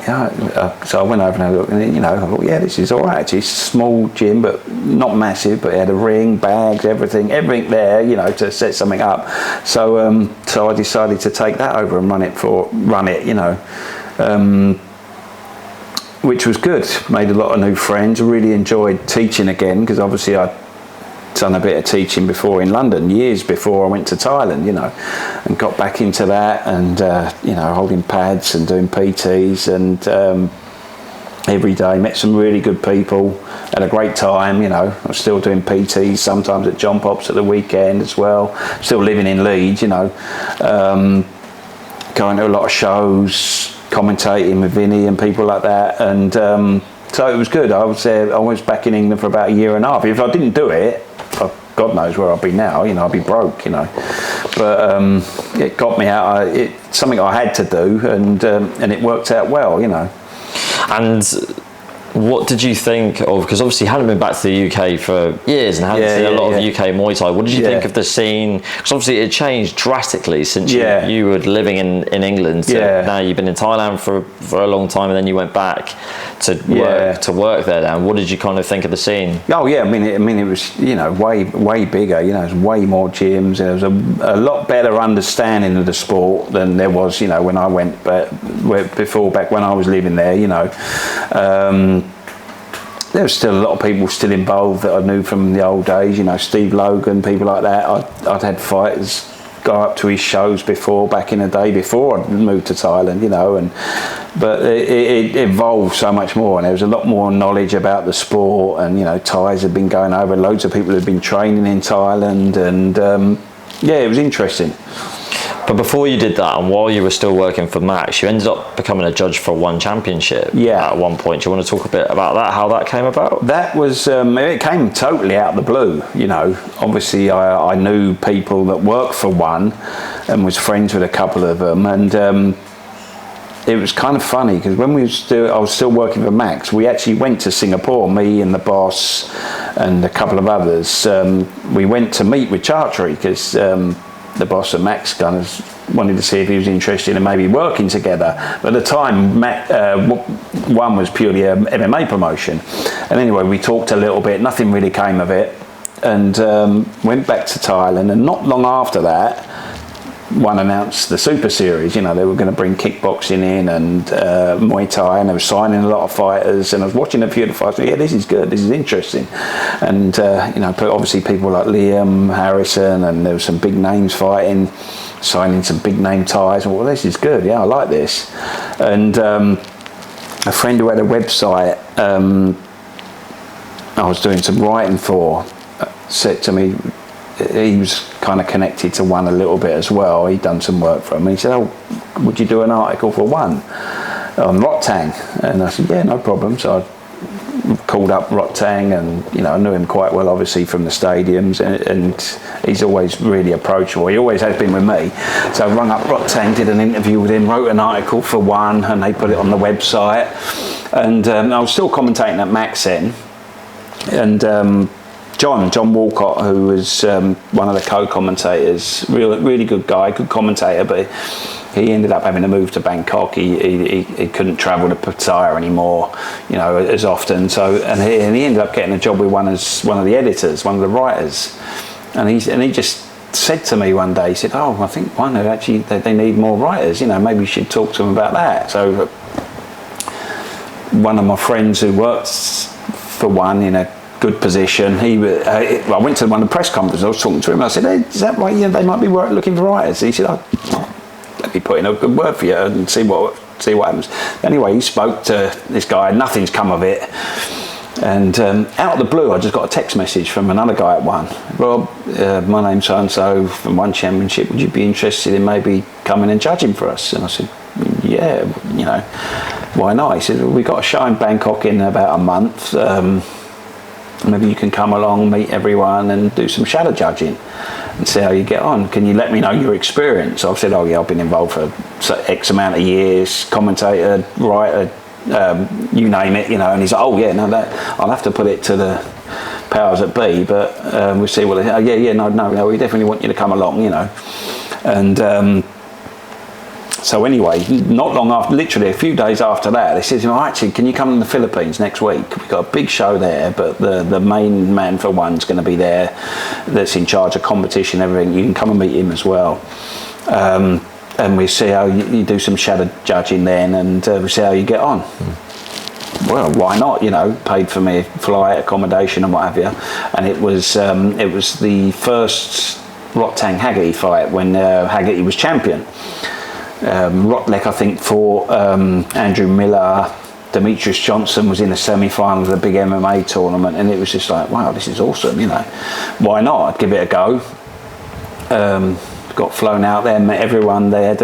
So I went over and had a look, and then, I thought, yeah, this is all right. It's a small gym, but not massive, but it had a ring, bags, everything there, to set something up. So I decided to take that over and run it, which was good. Made a lot of new friends. Really enjoyed teaching again, because obviously I'd done a bit of teaching before in London, years before I went to Thailand, and got back into that, and holding pads and doing PTs, and every day. Met some really good people. Had a great time. You know, I'm still doing PTs sometimes at John Pop's at the weekend as well. Still living in Leeds. You know, going to a lot of shows, commentating with Vinny and people like that, and so it was good. I was there. I was back in England for about a year and a half. If I didn't do it, God knows where I'd be now. You know, I'd be broke. You know, but it got me out. It's something I had to do, and it worked out well. You know. And what did you think of, because obviously you hadn't been back to the UK for years and hadn't seen a lot of UK Muay Thai. What did you think of the scene? Because obviously it changed drastically since you were living in England to now you've been in Thailand for a long time, and then you went back to work there now. What did you kind of think of the scene? Oh yeah, I mean it was, you know, way bigger. You know, there's way more gyms. There was a lot better understanding of the sport than there was, you know, when I went back when I was living there. You know. There was still a lot of people still involved that I knew from the old days, you know, Steve Logan, people like that. I'd had fighters go up to his shows before, back in the day, before I moved to Thailand, you know, but it evolved so much more, and there was a lot more knowledge about the sport, and, you know, Thais had been going over, loads of people had been training in Thailand, and it was interesting. But before you did that, and while you were still working for Max, you ended up becoming a judge for one championship at one point. Do you want to talk a bit about that, how that came about? That was, it came totally out of the blue, you know. Obviously, I knew people that worked for one and was friends with a couple of them. And it was kind of funny, because when I was still working for Max, we actually went to Singapore, me and the boss and a couple of others. We went to meet with Chartry, because the boss at Max kind of wanted to see if he was interested in maybe working together. But at the time, one was purely a MMA promotion. And anyway, we talked a little bit, nothing really came of it, and went back to Thailand. And not long after that, one announced the Super Series. You know, they were going to bring kickboxing in and Muay Thai, and they were signing a lot of fighters, and I was watching a few of the fights. Yeah, this is good, this is interesting. And you know, obviously people like Liam Harrison, and there were some big names fighting, signing some big name Thais. Well, this is good, yeah, I like this. And a friend who had a website I was doing some writing for said to me, he was kind of connected to one a little bit as well. He'd done some work for him, and he said, "Oh, would you do an article for one on Rottang?" And I said, "Yeah, no problem." So I called up Rottang, and, you know, I knew him quite well, obviously, from the stadiums, and he's always really approachable. He always has been with me. So I rung up Rottang, did an interview with him, wrote an article for one, and they put it on the website. And I was still commentating at Max then, and John Walcott, who was one of the co-commentators, really good guy, good commentator, but he ended up having to move to Bangkok. He couldn't travel to Pattaya anymore, you know, as often. So and he ended up getting a job with one of the editors, one of the writers, and he just said to me one day, he said, "Oh, I think one actually they need more writers. You know, maybe you should talk to them about that." So one of my friends who works for one in a good position, I went to one of the press conferences, I was talking to him, I said, "Hey, is that right? Yeah, they might be looking for writers." He said, "Oh, let me put in a good word for you and see what happens." Anyway, he spoke to this guy, nothing's come of it, and out of the blue I just got a text message from another guy at one. "Rob, my name's so-and-so from one championship, would you be interested in maybe coming and judging for us?" And I said, "Yeah, you know, why not?" He said, "Well, we got a show in Bangkok in about a month, maybe you can come along, meet everyone, and do some shadow judging and see how you get on. Can you let me know your experience?" So I said, "Oh yeah, I've been involved for X amount of years, commentator, writer, you name it, you know." And he's like, "Oh yeah, no, that I'll have to put it to the powers that be, but we'll see what they say." "Oh yeah, no, we definitely want you to come along, you know." And so anyway, not long after, literally a few days after that, they said, "Oh, actually, can you come to the Philippines next week? We've got a big show there, but the main man for one's going to be there, that's in charge of competition, everything. You can come and meet him as well. And we see how you do some shadow judging then, and we see how you get on." Well, why not? You know, paid for me flight, accommodation, and what have you. And it was the first Rottang Haggerty fight when Haggerty was champion. Rotlek, I think, fought Andrew Miller, Demetrius Johnson was in the semi-final of the big MMA tournament, and it was just like, wow, this is awesome, why not? I'd give it a go. Got flown out there, met everyone. They had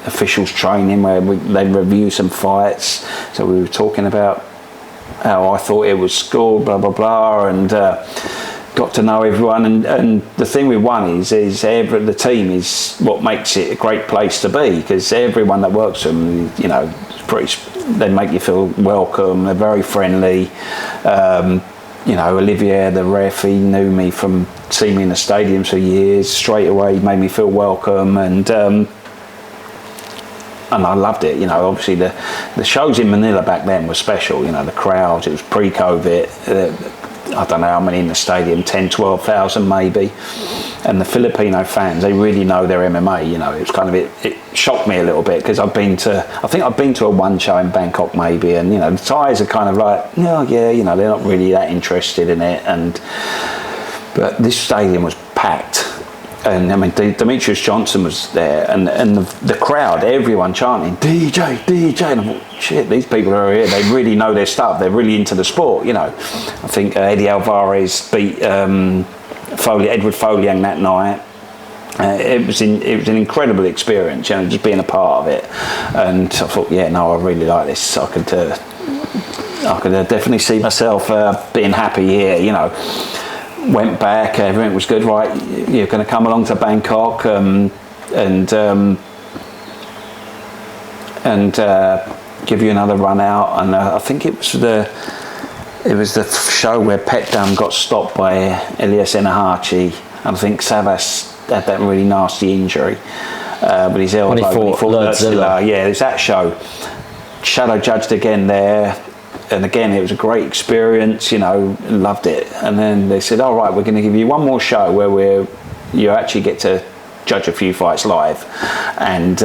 officials training where they'd review some fights, so we were talking about how I thought it was scored, blah blah blah, and got to know everyone. And the thing with one is the team is what makes it a great place to be, because everyone that works with them, they make you feel welcome. They're very friendly. Olivier, the ref, he knew me from seeing me in the stadiums for years. Straight away, made me feel welcome, and I loved it. Obviously the shows in Manila back then were special. The crowds. It was pre-COVID. I don't know how many in the stadium, 10, 12,000 maybe. And the Filipino fans, they really know their MMA. It was kind of, it shocked me a little bit, because I think I've been to a one show in Bangkok maybe, and the Thais are kind of like, oh yeah, they're not really that interested in it. But this stadium was packed. And I mean, Demetrius Johnson was there, and the crowd, everyone chanting DJ, DJ, and I thought, shit, these people are here. They really know their stuff. They're really into the sport. I think Eddie Alvarez beat Edward Foliang that night. It was an incredible experience, just being a part of it. And I thought, yeah, no, I really like this. I could definitely see myself being happy here. Went back, everything was good. Right, you're going to come along to Bangkok and give you another run out. And I think it was the show where Petdam got stopped by Elias Enahachi. I think Savas had that really nasty injury, but his elbow. When he fought Lurtzilla. Yeah, there's that show. Shadow judged again there. And again, it was a great experience, loved it. And then they said, all right, we're going to give you one more show where you actually get to judge a few fights live. And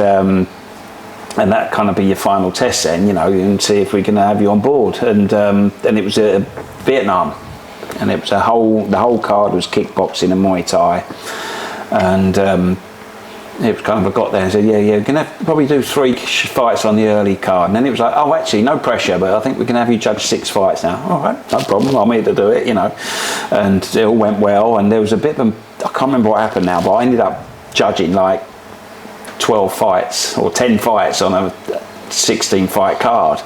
that kind of be your final test then, and see if we can have you on board. And it was Vietnam. And it was the whole card was kickboxing and Muay Thai. And it was kind of, I got there and said, yeah, we're going to probably do 3 fights on the early card. And then it was like, oh, actually, no pressure, but I think we can have you judge 6 fights now. All right, no problem, I'm here to do it, And it all went well, and there was a bit of I can't remember what happened now, but I ended up judging like 12 fights or 10 fights on a 16-fight card.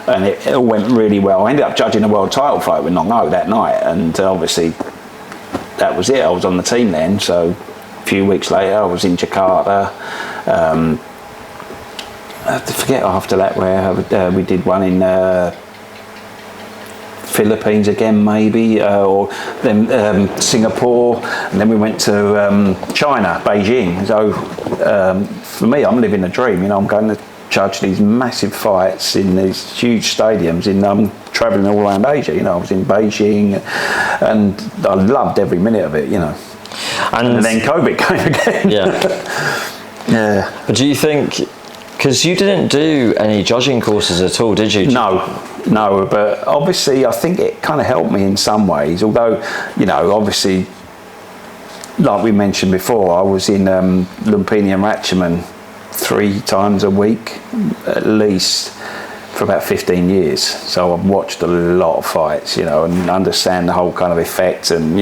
And it all went really well. I ended up judging a world title fight with Nong O that night, and obviously that was it. I was on the team then, so a few weeks later I was in Jakarta. I forget after that where we did one in Philippines again maybe, or then Singapore, and then we went to China, Beijing. So for me, I'm living the dream. I'm going to judge these massive fights in these huge stadiums. I'm traveling all around Asia. I was in Beijing, and I loved every minute of it. And then COVID came again. Yeah. Yeah. But do you think, because you didn't do any judging courses at all, did you? No, but obviously I think it kind of helped me in some ways, although, obviously, like we mentioned before, I was in Lumpini and Ratchaman 3 times a week, at least, for about 15 years. So I've watched a lot of fights, and understand the whole kind of effect, and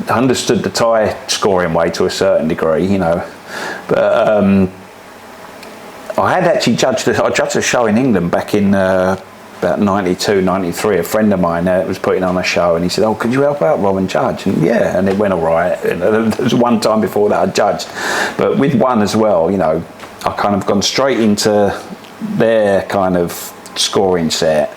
understood the Thai scoring way to a certain degree, but I had actually judged a show in England back in about 92, 93. A friend of mine was putting on a show, and he said, oh, could you help out, Rob, and judge? And yeah, and it went all right. And there was one time before that I judged, but with one as well, I kind of gone straight into their kind of scoring set.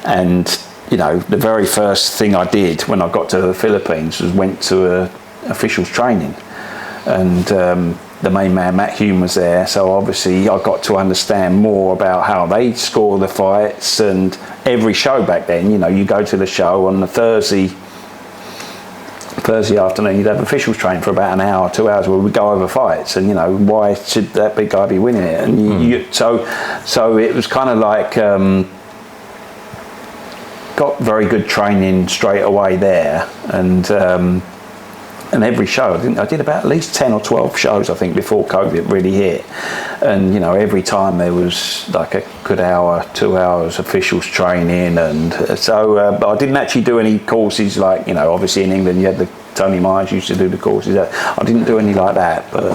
And the very first thing I did when I got to the Philippines was went to a officials training, and the main man Matt Hume was there, so obviously I got to understand more about how they score the fights. And every show back then, you go to the show on the Thursday afternoon, you'd have officials train for about an hour, 2 hours, where we'd go over fights, and why should that big guy be winning it? And so it was kind of like got very good training straight away there, and every show I did about at least 10 or 12 shows, I think, before COVID really hit. and every time there was like a good hour, 2 hours officials training, and so but I didn't actually do any courses like obviously in England you had the Tony Myers used to do the courses. I didn't do any like that, but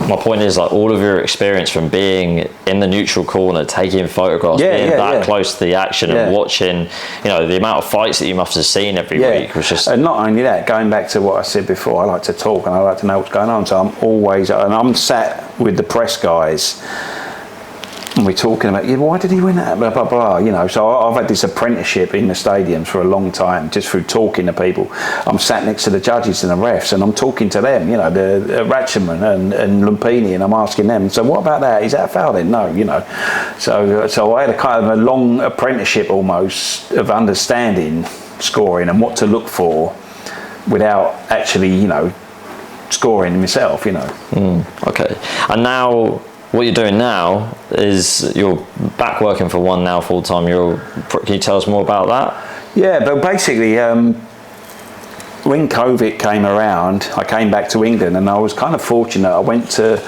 my point is, like, all of your experience from being in the neutral corner, taking photographs, being that close to the action, and watching, the amount of fights that you must have seen every week was just. And not only that, going back to what I said before, I like to talk and I like to know what's going on. So I'm always, and I'm sat with the press guys. And we're talking about, why did he win that? Blah, blah, blah. So I've had this apprenticeship in the stadiums for a long time, just through talking to people. I'm sat next to the judges and the refs, and I'm talking to them, the Ratchaman and Lumpini, and I'm asking them, so what about that? Is that a foul then? No, So I had a kind of a long apprenticeship almost of understanding scoring and what to look for without actually, scoring myself, Okay. And now, what you're doing now is you're back working for One now full time. Can you tell us more about that? Yeah, but basically, when COVID came around, I came back to England, and I was kind of fortunate. I went to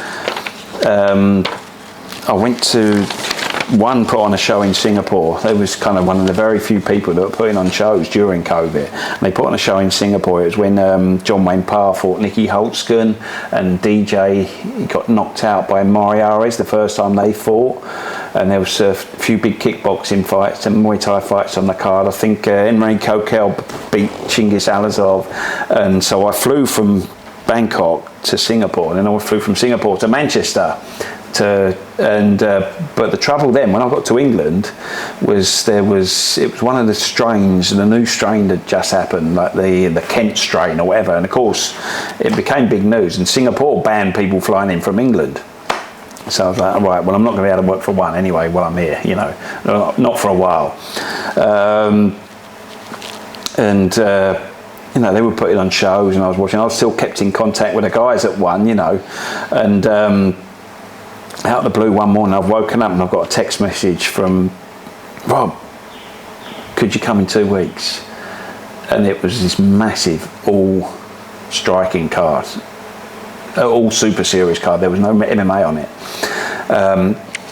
One put on a show in Singapore. They was kind of one of the very few people that were putting on shows during COVID. And they put on a show in Singapore. It was when John Wayne Parr fought Nicky Holtzken, and DJ, he got knocked out by Mariares the first time they fought. And there was a few big kickboxing fights and Muay Thai fights on the card. I think Enrico Kell beat Chingiz Alazov. And so I flew from Bangkok to Singapore, and then I flew from Singapore to Manchester. But the trouble then, when I got to England, was it was one of the new strain that just happened, like the Kent strain or whatever, and of course it became big news, and Singapore banned people flying in from England. So I was like, right, well, I'm not going to be able to work for One anyway while I'm here, not for a while. They were putting on shows, and I was watching. I was still kept in contact with the guys at One, and out of the blue one morning I've woken up and I've got a text message from Rob, could you come in 2 weeks? And it was this massive all striking card, all super series card. There was no MMA on it.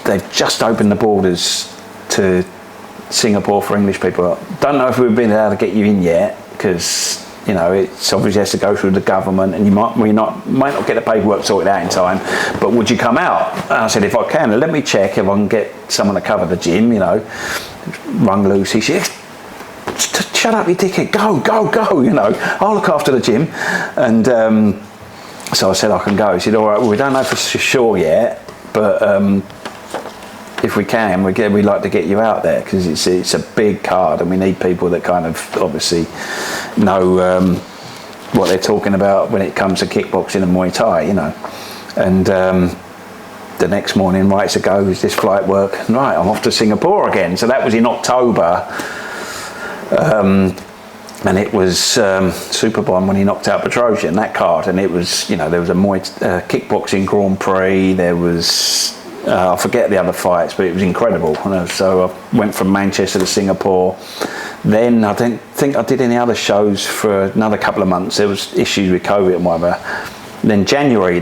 They've just opened the borders to Singapore for English people. Don't know if we've been able to get you in yet, because it's obviously has to go through the government, and you might not get the paperwork sorted out in time, but would you come out? And I said, if I can, let me check if I can get someone to cover the gym, rung loose. He said, shut up, you dickhead, go, I'll look after the gym. And so I said, I can go. He said, all right, well, we don't know for sure yet, but if we can, we'd like to get you out there, because it's a big card, and we need people that kind of obviously know what they're talking about when it comes to kickboxing and Muay Thai, And the next morning, right to go, is this flight work? Right, I'm off to Singapore again. So that was in October, and it was Superbond when he knocked out Petrosian, that card, and it was there was a kickboxing Grand Prix, there was. I forget the other fights, but it was incredible. So I went from Manchester to Singapore. Then I didn't think I did any other shows for another couple of months. There was issues with COVID and whatever. Then January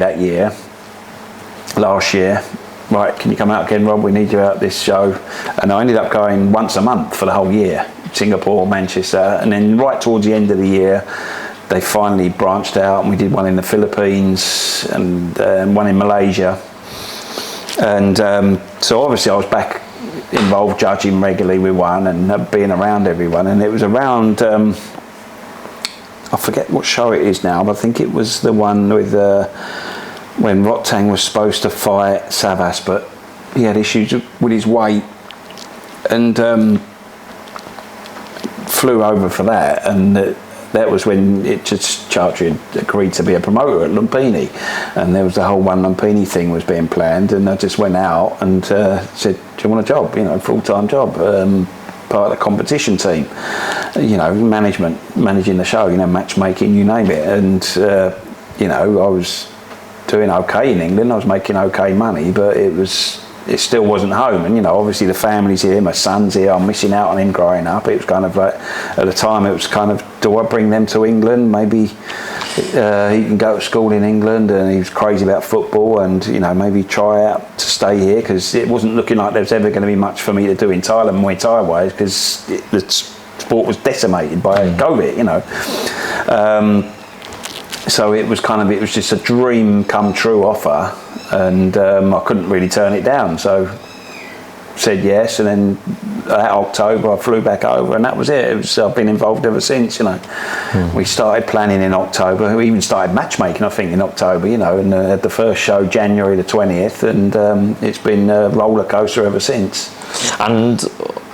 last year, right, can you come out again, Rob? We need you out this show. And I ended up going once a month for the whole year, Singapore, Manchester. And then right towards the end of the year, they finally branched out, and we did one in the Philippines and one in Malaysia. And so obviously I was back involved judging regularly with One and being around everyone. And it was around, I forget what show it is now, but I think it was the one with when Rotang was supposed to fight Savas, but he had issues with his weight, and flew over for that. And that was when Chartry had agreed to be a promoter at Lumpini, and there was the whole One Lumpini thing was being planned, and I just went out and said, do you want a job, full-time job, part of the competition team, managing the show, matchmaking, you name it. And I was doing okay in England, I was making okay money, but it was it still wasn't home. And obviously the family's here, my son's here, I'm missing out on him growing up. It was kind of like, at the time it was kind of, do I bring them to England? Maybe he can go to school in England, and he was crazy about football, and maybe try out to stay here, because it wasn't looking like there was ever going to be much for me to do in Thailand Muay Thai wise, because the sport was decimated by COVID. So it was just a dream come true offer, and I couldn't really turn it down. So said yes, and then that October I flew back over, and that was it. I've been involved ever since. We started planning in October. We even started matchmaking, I think, in October. And had the first show January the 20th, and it's been a roller coaster ever since. And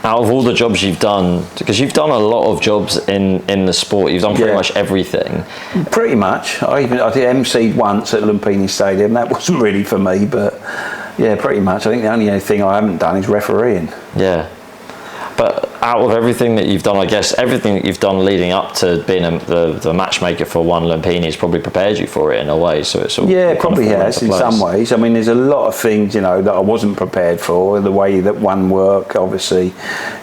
out of all the jobs you've done, because you've done a lot of jobs in the sport, you've done pretty much everything. Pretty much. I did MC'd once at Lumpini Stadium. That wasn't really for me, but yeah, pretty much. I think the only thing I haven't done is refereeing. Yeah. But out of everything that you've done, I guess everything that you've done leading up to being the matchmaker for One Lumpini has probably prepared you for it in a way. So it's all it probably has in some ways. I mean, there's a lot of things that I wasn't prepared for. The way that One work, obviously,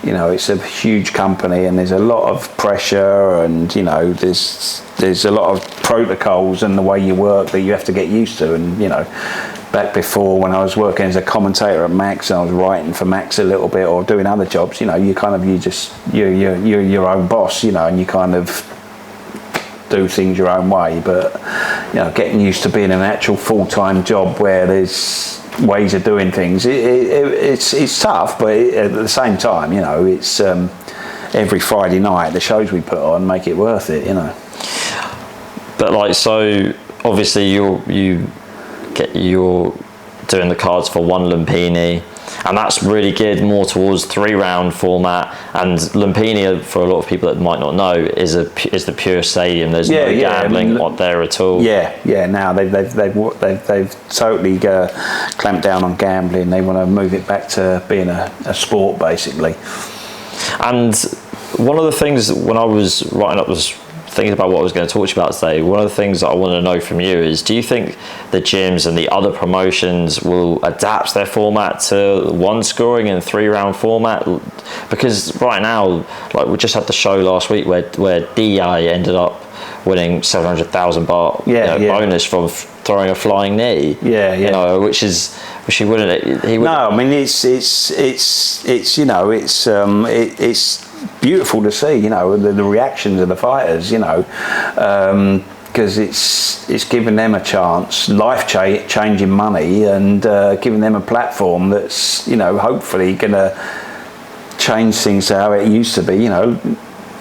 it's a huge company, and there's a lot of pressure, and there's a lot of protocols and the way you work that you have to get used to, and back before, when I was working as a commentator at Max, and I was writing for Max a little bit, or doing other jobs, you're your own boss, and you kind of do things your own way. But getting used to being an actual full-time job where there's ways of doing things, it's tough, but at the same time, it's every Friday night the shows we put on make it worth it. But so obviously you're doing the cards for One Lumpini, and that's really geared more towards 3-round format. And Lumpini, for a lot of people that might not know, is the pure stadium. There's no gambling up there at all. Now they've totally clamped down on gambling. They want to move it back to being a sport, basically. And one of the things, when I was writing up this, thinking about what I was going to talk to you about today, one of the things that I want to know from you is, do you think the gyms and the other promotions will adapt their format to one scoring and 3-round format? Because right now, like we just had the show last week where DI ended up winning 700,000 baht bonus from throwing a flying knee. Which he wouldn't. No, I mean it's beautiful to see, the reactions of the fighters, because it's giving them a chance, life-changing money, and giving them a platform that's, hopefully going to change things to how it used to be.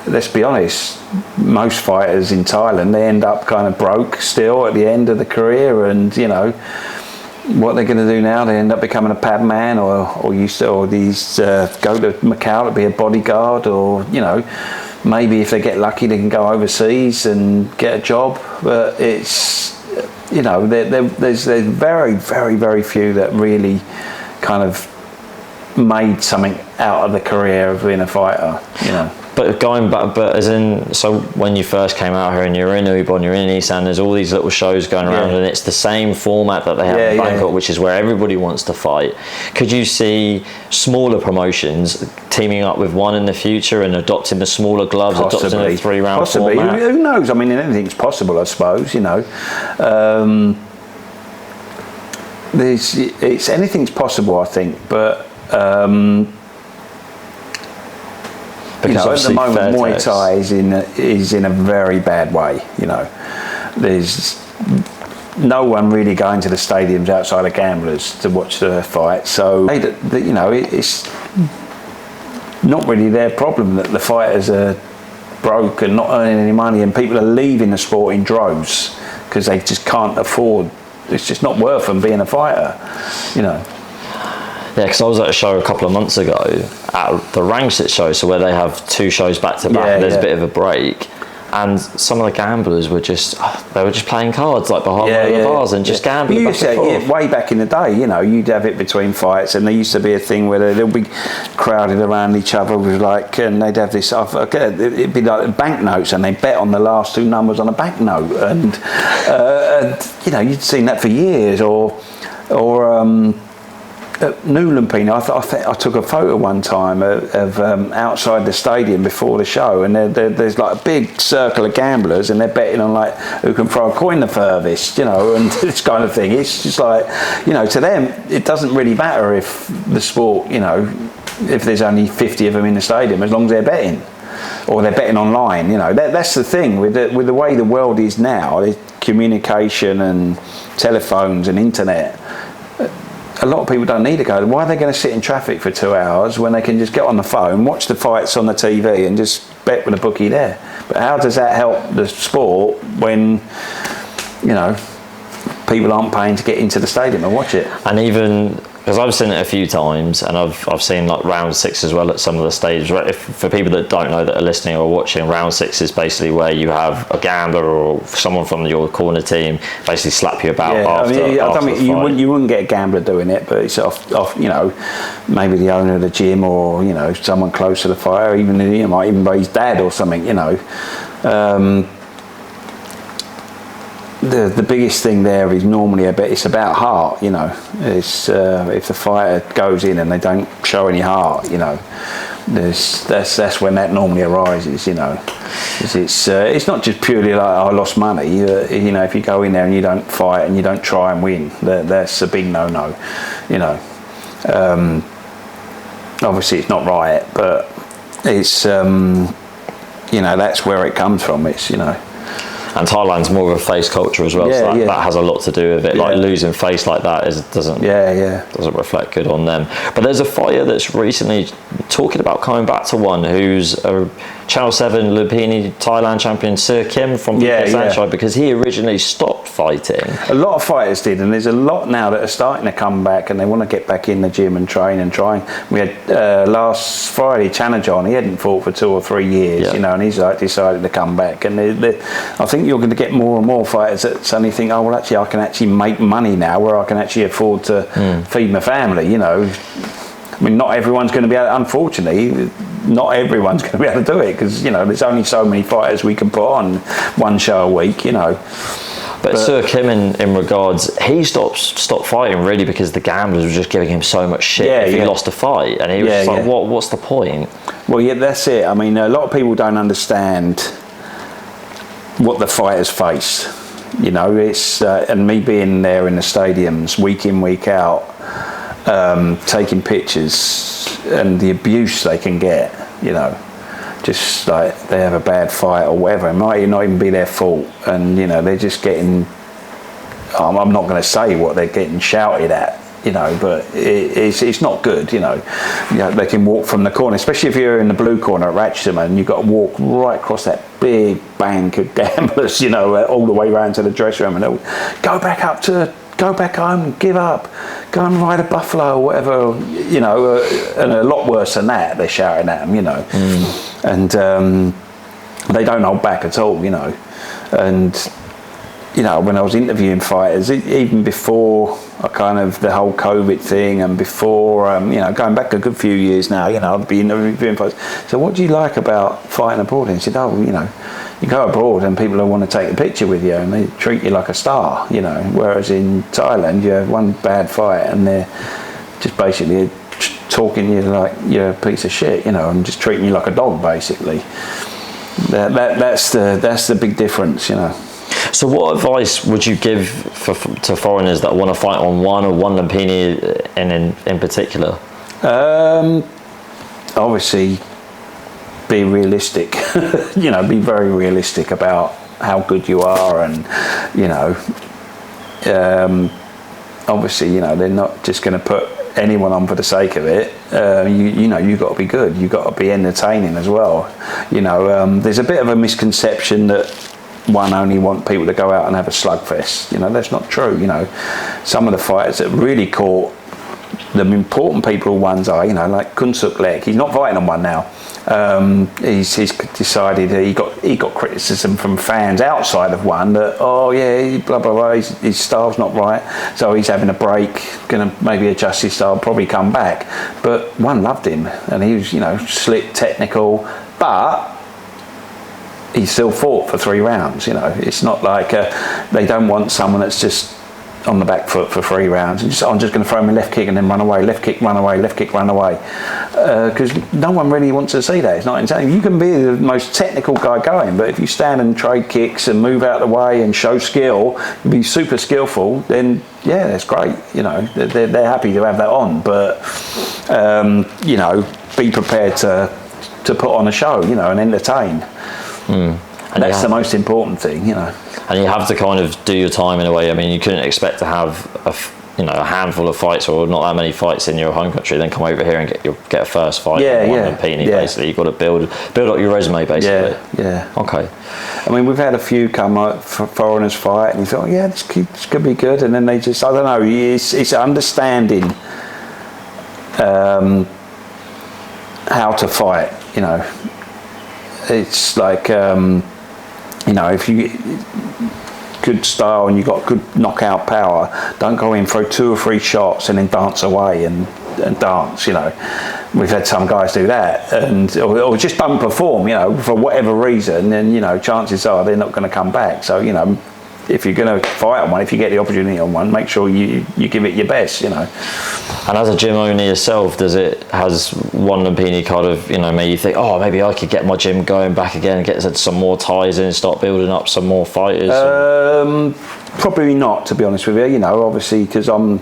Let's be honest, most fighters in Thailand, they end up kind of broke still at the end of the career, and what they're going to do now, they end up becoming a pad man, or go to Macau to be a bodyguard, or maybe if they get lucky they can go overseas and get a job. But it's there's very, very, very few that really kind of made something out of the career of being a fighter. But going back, so when you first came out here and you're in Ubon, you're in Isan, there's all these little shows going around, and it's the same format that they have in Bangkok, which is where everybody wants to fight. Could you see smaller promotions teaming up with One in the future and adopting the smaller gloves, adopting a 3-round format? Who knows? I mean, anything's possible, I suppose. Anything's possible, I think, but. Because at the moment Muay Thai is in a very bad way. There's no one really going to the stadiums outside of gamblers to watch the fight. So it's not really their problem that the fighters are broke and not earning any money, and people are leaving the sport in droves because they just can't afford. It's just not worth them being a fighter. Yeah, because I was at a show a couple of months ago at the Rangsit show, so where they have 2 shows back to back, and there's a bit of a break, and some of the gamblers were just playing cards like behind one of the bars and just gambling back and forth. Way back in the day, you'd have it between fights, and there used to be a thing where they'll be crowded around each other with and they'd have this. It'd be like banknotes, and they bet on the last 2 numbers on a banknote, and you'd seen that for years, or at New Lumpini, I took a photo one time of outside the stadium before the show, and there's like a big circle of gamblers, and they're betting on like who can throw a coin the furthest, you know, and this kind of thing. It's just like, you know, to them it doesn't really matter if the sport, you know, if there's only 50 of them in the stadium, as long as they're betting. Or they're betting online, you know. That's the thing with the way the world is now. There's communication and telephones and internet. A lot of people don't need to go. Why are they going to sit in traffic for 2 hours when they can just get on the phone, watch the fights on the TV, and just bet with a bookie there? But how does that help the sport when, you know, people aren't paying to get into the stadium and watch it? And even because I've seen it a few times, and I've seen like round 6 as well at some of the stages. For people that don't know, that are listening or watching, round 6 is basically where you have a gambler or someone from your corner team basically slap you about. After, I don't mean you wouldn't get a gambler doing it, but it's off you know, maybe the owner of the gym, or you know, someone close to the fighter, even you know, might even be his dad or something, you know. The biggest thing there is normally it's about heart, you know. It's if the fighter goes in and they don't show any heart, you know, that's when that normally arises, you know. It's not just purely like I lost money. You know, if you go in there and you don't fight and you don't try and win, that's a big no-no, you know. Obviously it's not right, but it's you know, that's where it comes from. It's, you know. And Thailand's more of a face culture as well, so that has a lot to do with it. Like losing face like that doesn't reflect good on them. But there's a fighter that's recently talking about coming back to one, who's a Channel 7 Lumpini Thailand champion, Sir Kim from Kiatphontip, because he originally stopped fighting. A lot of fighters did, and there's a lot now that are starting to come back, and they want to get back in the gym and train and try. We had last Friday Chanajon, he hadn't fought for 2 or 3 years, you know, and he's like decided to come back. And I think you're going to get more and more fighters that suddenly think, oh well, actually I can actually make money now where I can actually afford to feed my family, you know. I mean, not everyone's going to be able, unfortunately, not everyone's going to be able to do it, because, you know, there's only so many fighters we can put on one show a week, you know. But Sir Kim, in regards, he stopped fighting really because the gamblers were just giving him so much shit if he lost a fight, and he was just like, what's the point? Well, yeah, that's it. I mean, a lot of people don't understand what the fighters face. You know, it's and me being there in the stadiums week in, week out, taking pictures and the abuse they can get, you know, just like they have a bad fight or whatever, it might not even be their fault, and you know, they're just getting, I'm not going to say what they're getting shouted at, you know, but it's not good, you know. They can walk from the corner, especially if you're in the blue corner at Ratcham, and you've got to walk right across that big bank of gamblers, you know, all the way around to the dressing room, and they'll go back home, give up, go and ride a buffalo or whatever, you know, and a lot worse than that, they're shouting at them, you know. And they don't hold back at all, you know. And you know, when I was interviewing fighters, even before the whole COVID thing, and before, you know, going back a good few years now, you know, I've been interviewing fighters. So what do you like about fighting abroad? And he said, oh, you know, you go abroad and people want to take a picture with you and they treat you like a star, you know, whereas in Thailand you have one bad fight and they're just basically talking to you like you're a piece of shit, you know, and just treating you like a dog, basically. That's the big difference, you know. So what advice would you give to foreigners that want to fight on one Lumpini in particular? Obviously, be realistic. You know, be very realistic about how good you are, and you know, obviously, you know, they're not just going to put anyone on for the sake of it. You know, you've got to be good. You've got to be entertaining as well. You know, there's a bit of a misconception that one only want people to go out and have a slugfest. You know, that's not true. You know, some of the fighters that really caught the important people ones are, you know, like Kunsuk Lek. He's not fighting on one now. He's decided he got criticism from fans outside of one that, oh yeah, blah blah blah, his style's not right, so he's having a break, gonna maybe adjust his style, probably come back. But one loved him, and he was, you know, slick, technical, but he still fought for 3 rounds. You know, it's not like they don't want someone that's just on the back foot for 3 rounds, and I'm just going to throw my left kick and then run away, left kick, run away, left kick, run away, because no one really wants to see that. It's not insane. You can be the most technical guy going, but if you stand and trade kicks and move out of the way and show skill, be super skillful, then yeah, that's great. You know, they're happy to have that on, but you know, be prepared to put on a show, you know, and entertain. And that's the most important thing, you know. And you have to kind of do your time in a way. I mean, you couldn't expect to have a handful of fights or not that many fights in your home country, then come over here and get a first fight. Basically, you've got to build up your resume, basically. Yeah. Okay. I mean, we've had a few come up for foreigners fight, and you thought, yeah, this could be good, and then they just, I don't know. It's understanding how to fight. You know, it's like. You know, if you good style and you got good knockout power, don't go in, throw 2 or 3 shots and then dance away and dance. You know, we've had some guys do that, or just don't perform. You know, for whatever reason, then you know, chances are they're not going to come back. So you know, if you're going to fight on one, if you get the opportunity on one, make sure you give it your best. You know. And as a gym owner yourself, has one Lumpini kind of, you know, made you think, oh, maybe I could get my gym going back again and get some more ties in, start building up some more fighters? Probably not, to be honest with you. You know, obviously, because I'm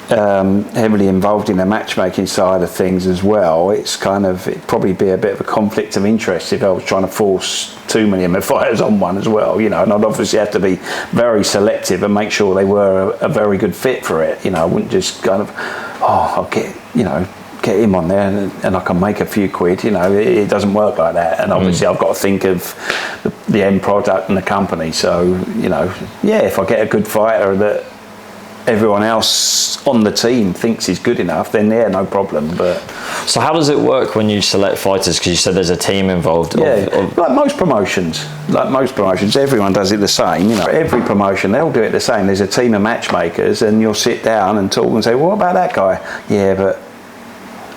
heavily involved in the matchmaking side of things as well. It'd probably be a bit of a conflict of interest if I was trying to force too many of my fighters on one as well, you know, and I'd obviously have to be very selective and make sure they were a very good fit for it. You know, I wouldn't just kind of, I'll get him on there and I can make a few quid. You know, it doesn't work like that, and obviously I've got to think of the end product and the company. So, you know, yeah, if I get a good fighter that everyone else on the team thinks is good enough, then yeah, no problem. But so how does it work when you select fighters? Because you said there's a team involved. Like most promotions, everyone does it the same. You know, every promotion they'll do it the same. There's a team of matchmakers, and you'll sit down and talk and say, well, what about that guy? Yeah, but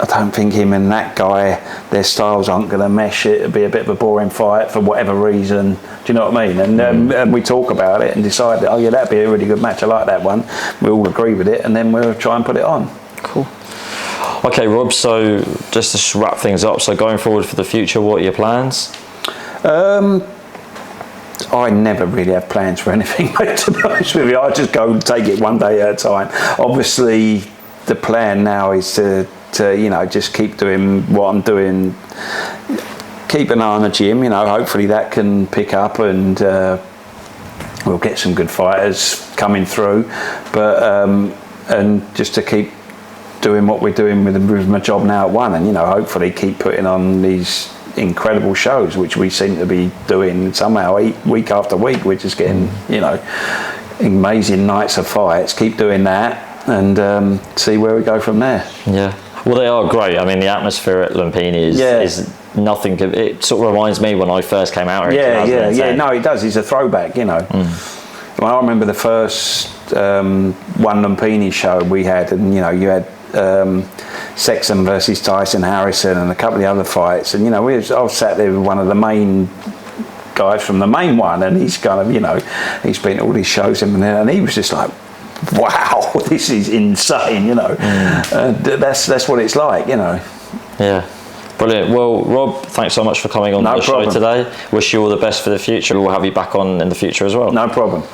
I don't think him and that guy, their styles aren't going to mesh. It'll be a bit of a boring fight for whatever reason. Do you know what I mean? And we talk about it and decide that, oh yeah, that'd be a really good match. I like that one. We all agree with it, and then we'll try and put it on. Cool. Okay, Rob, so just to wrap things up, so going forward for the future, what are your plans? I never really have plans for anything, mate, to be honest with you. I just go and take it one day at a time. Obviously, the plan now is to you know, just keep doing what I'm doing, keep an eye on the gym, you know, hopefully that can pick up, and we'll get some good fighters coming through, but and just to keep doing what we're doing with my job now at One, and you know, hopefully keep putting on these incredible shows which we seem to be doing somehow week after week. We're just getting, you know, amazing nights of fights. Keep doing that and see where we go from there. Yeah. Well, they are great. I mean, the atmosphere at Lumpini is nothing. It sort of reminds me when I first came out here. Yeah. No, it does. It's a throwback, you know. Well, I remember the first One Lumpini show we had, and you know, you had Sexton versus Tyson Harrison and a couple of the other fights, and you know, I was sat there with one of the main guys from the main one, and he's kind of, you know, he's been to all these shows and he was just like, wow, this is insane, you know. That's what it's like, you know. Yeah, brilliant. Well, Rob, thanks so much for coming on the show today. Wish you all the best for the future. We'll have you back on in the future as well. No problem.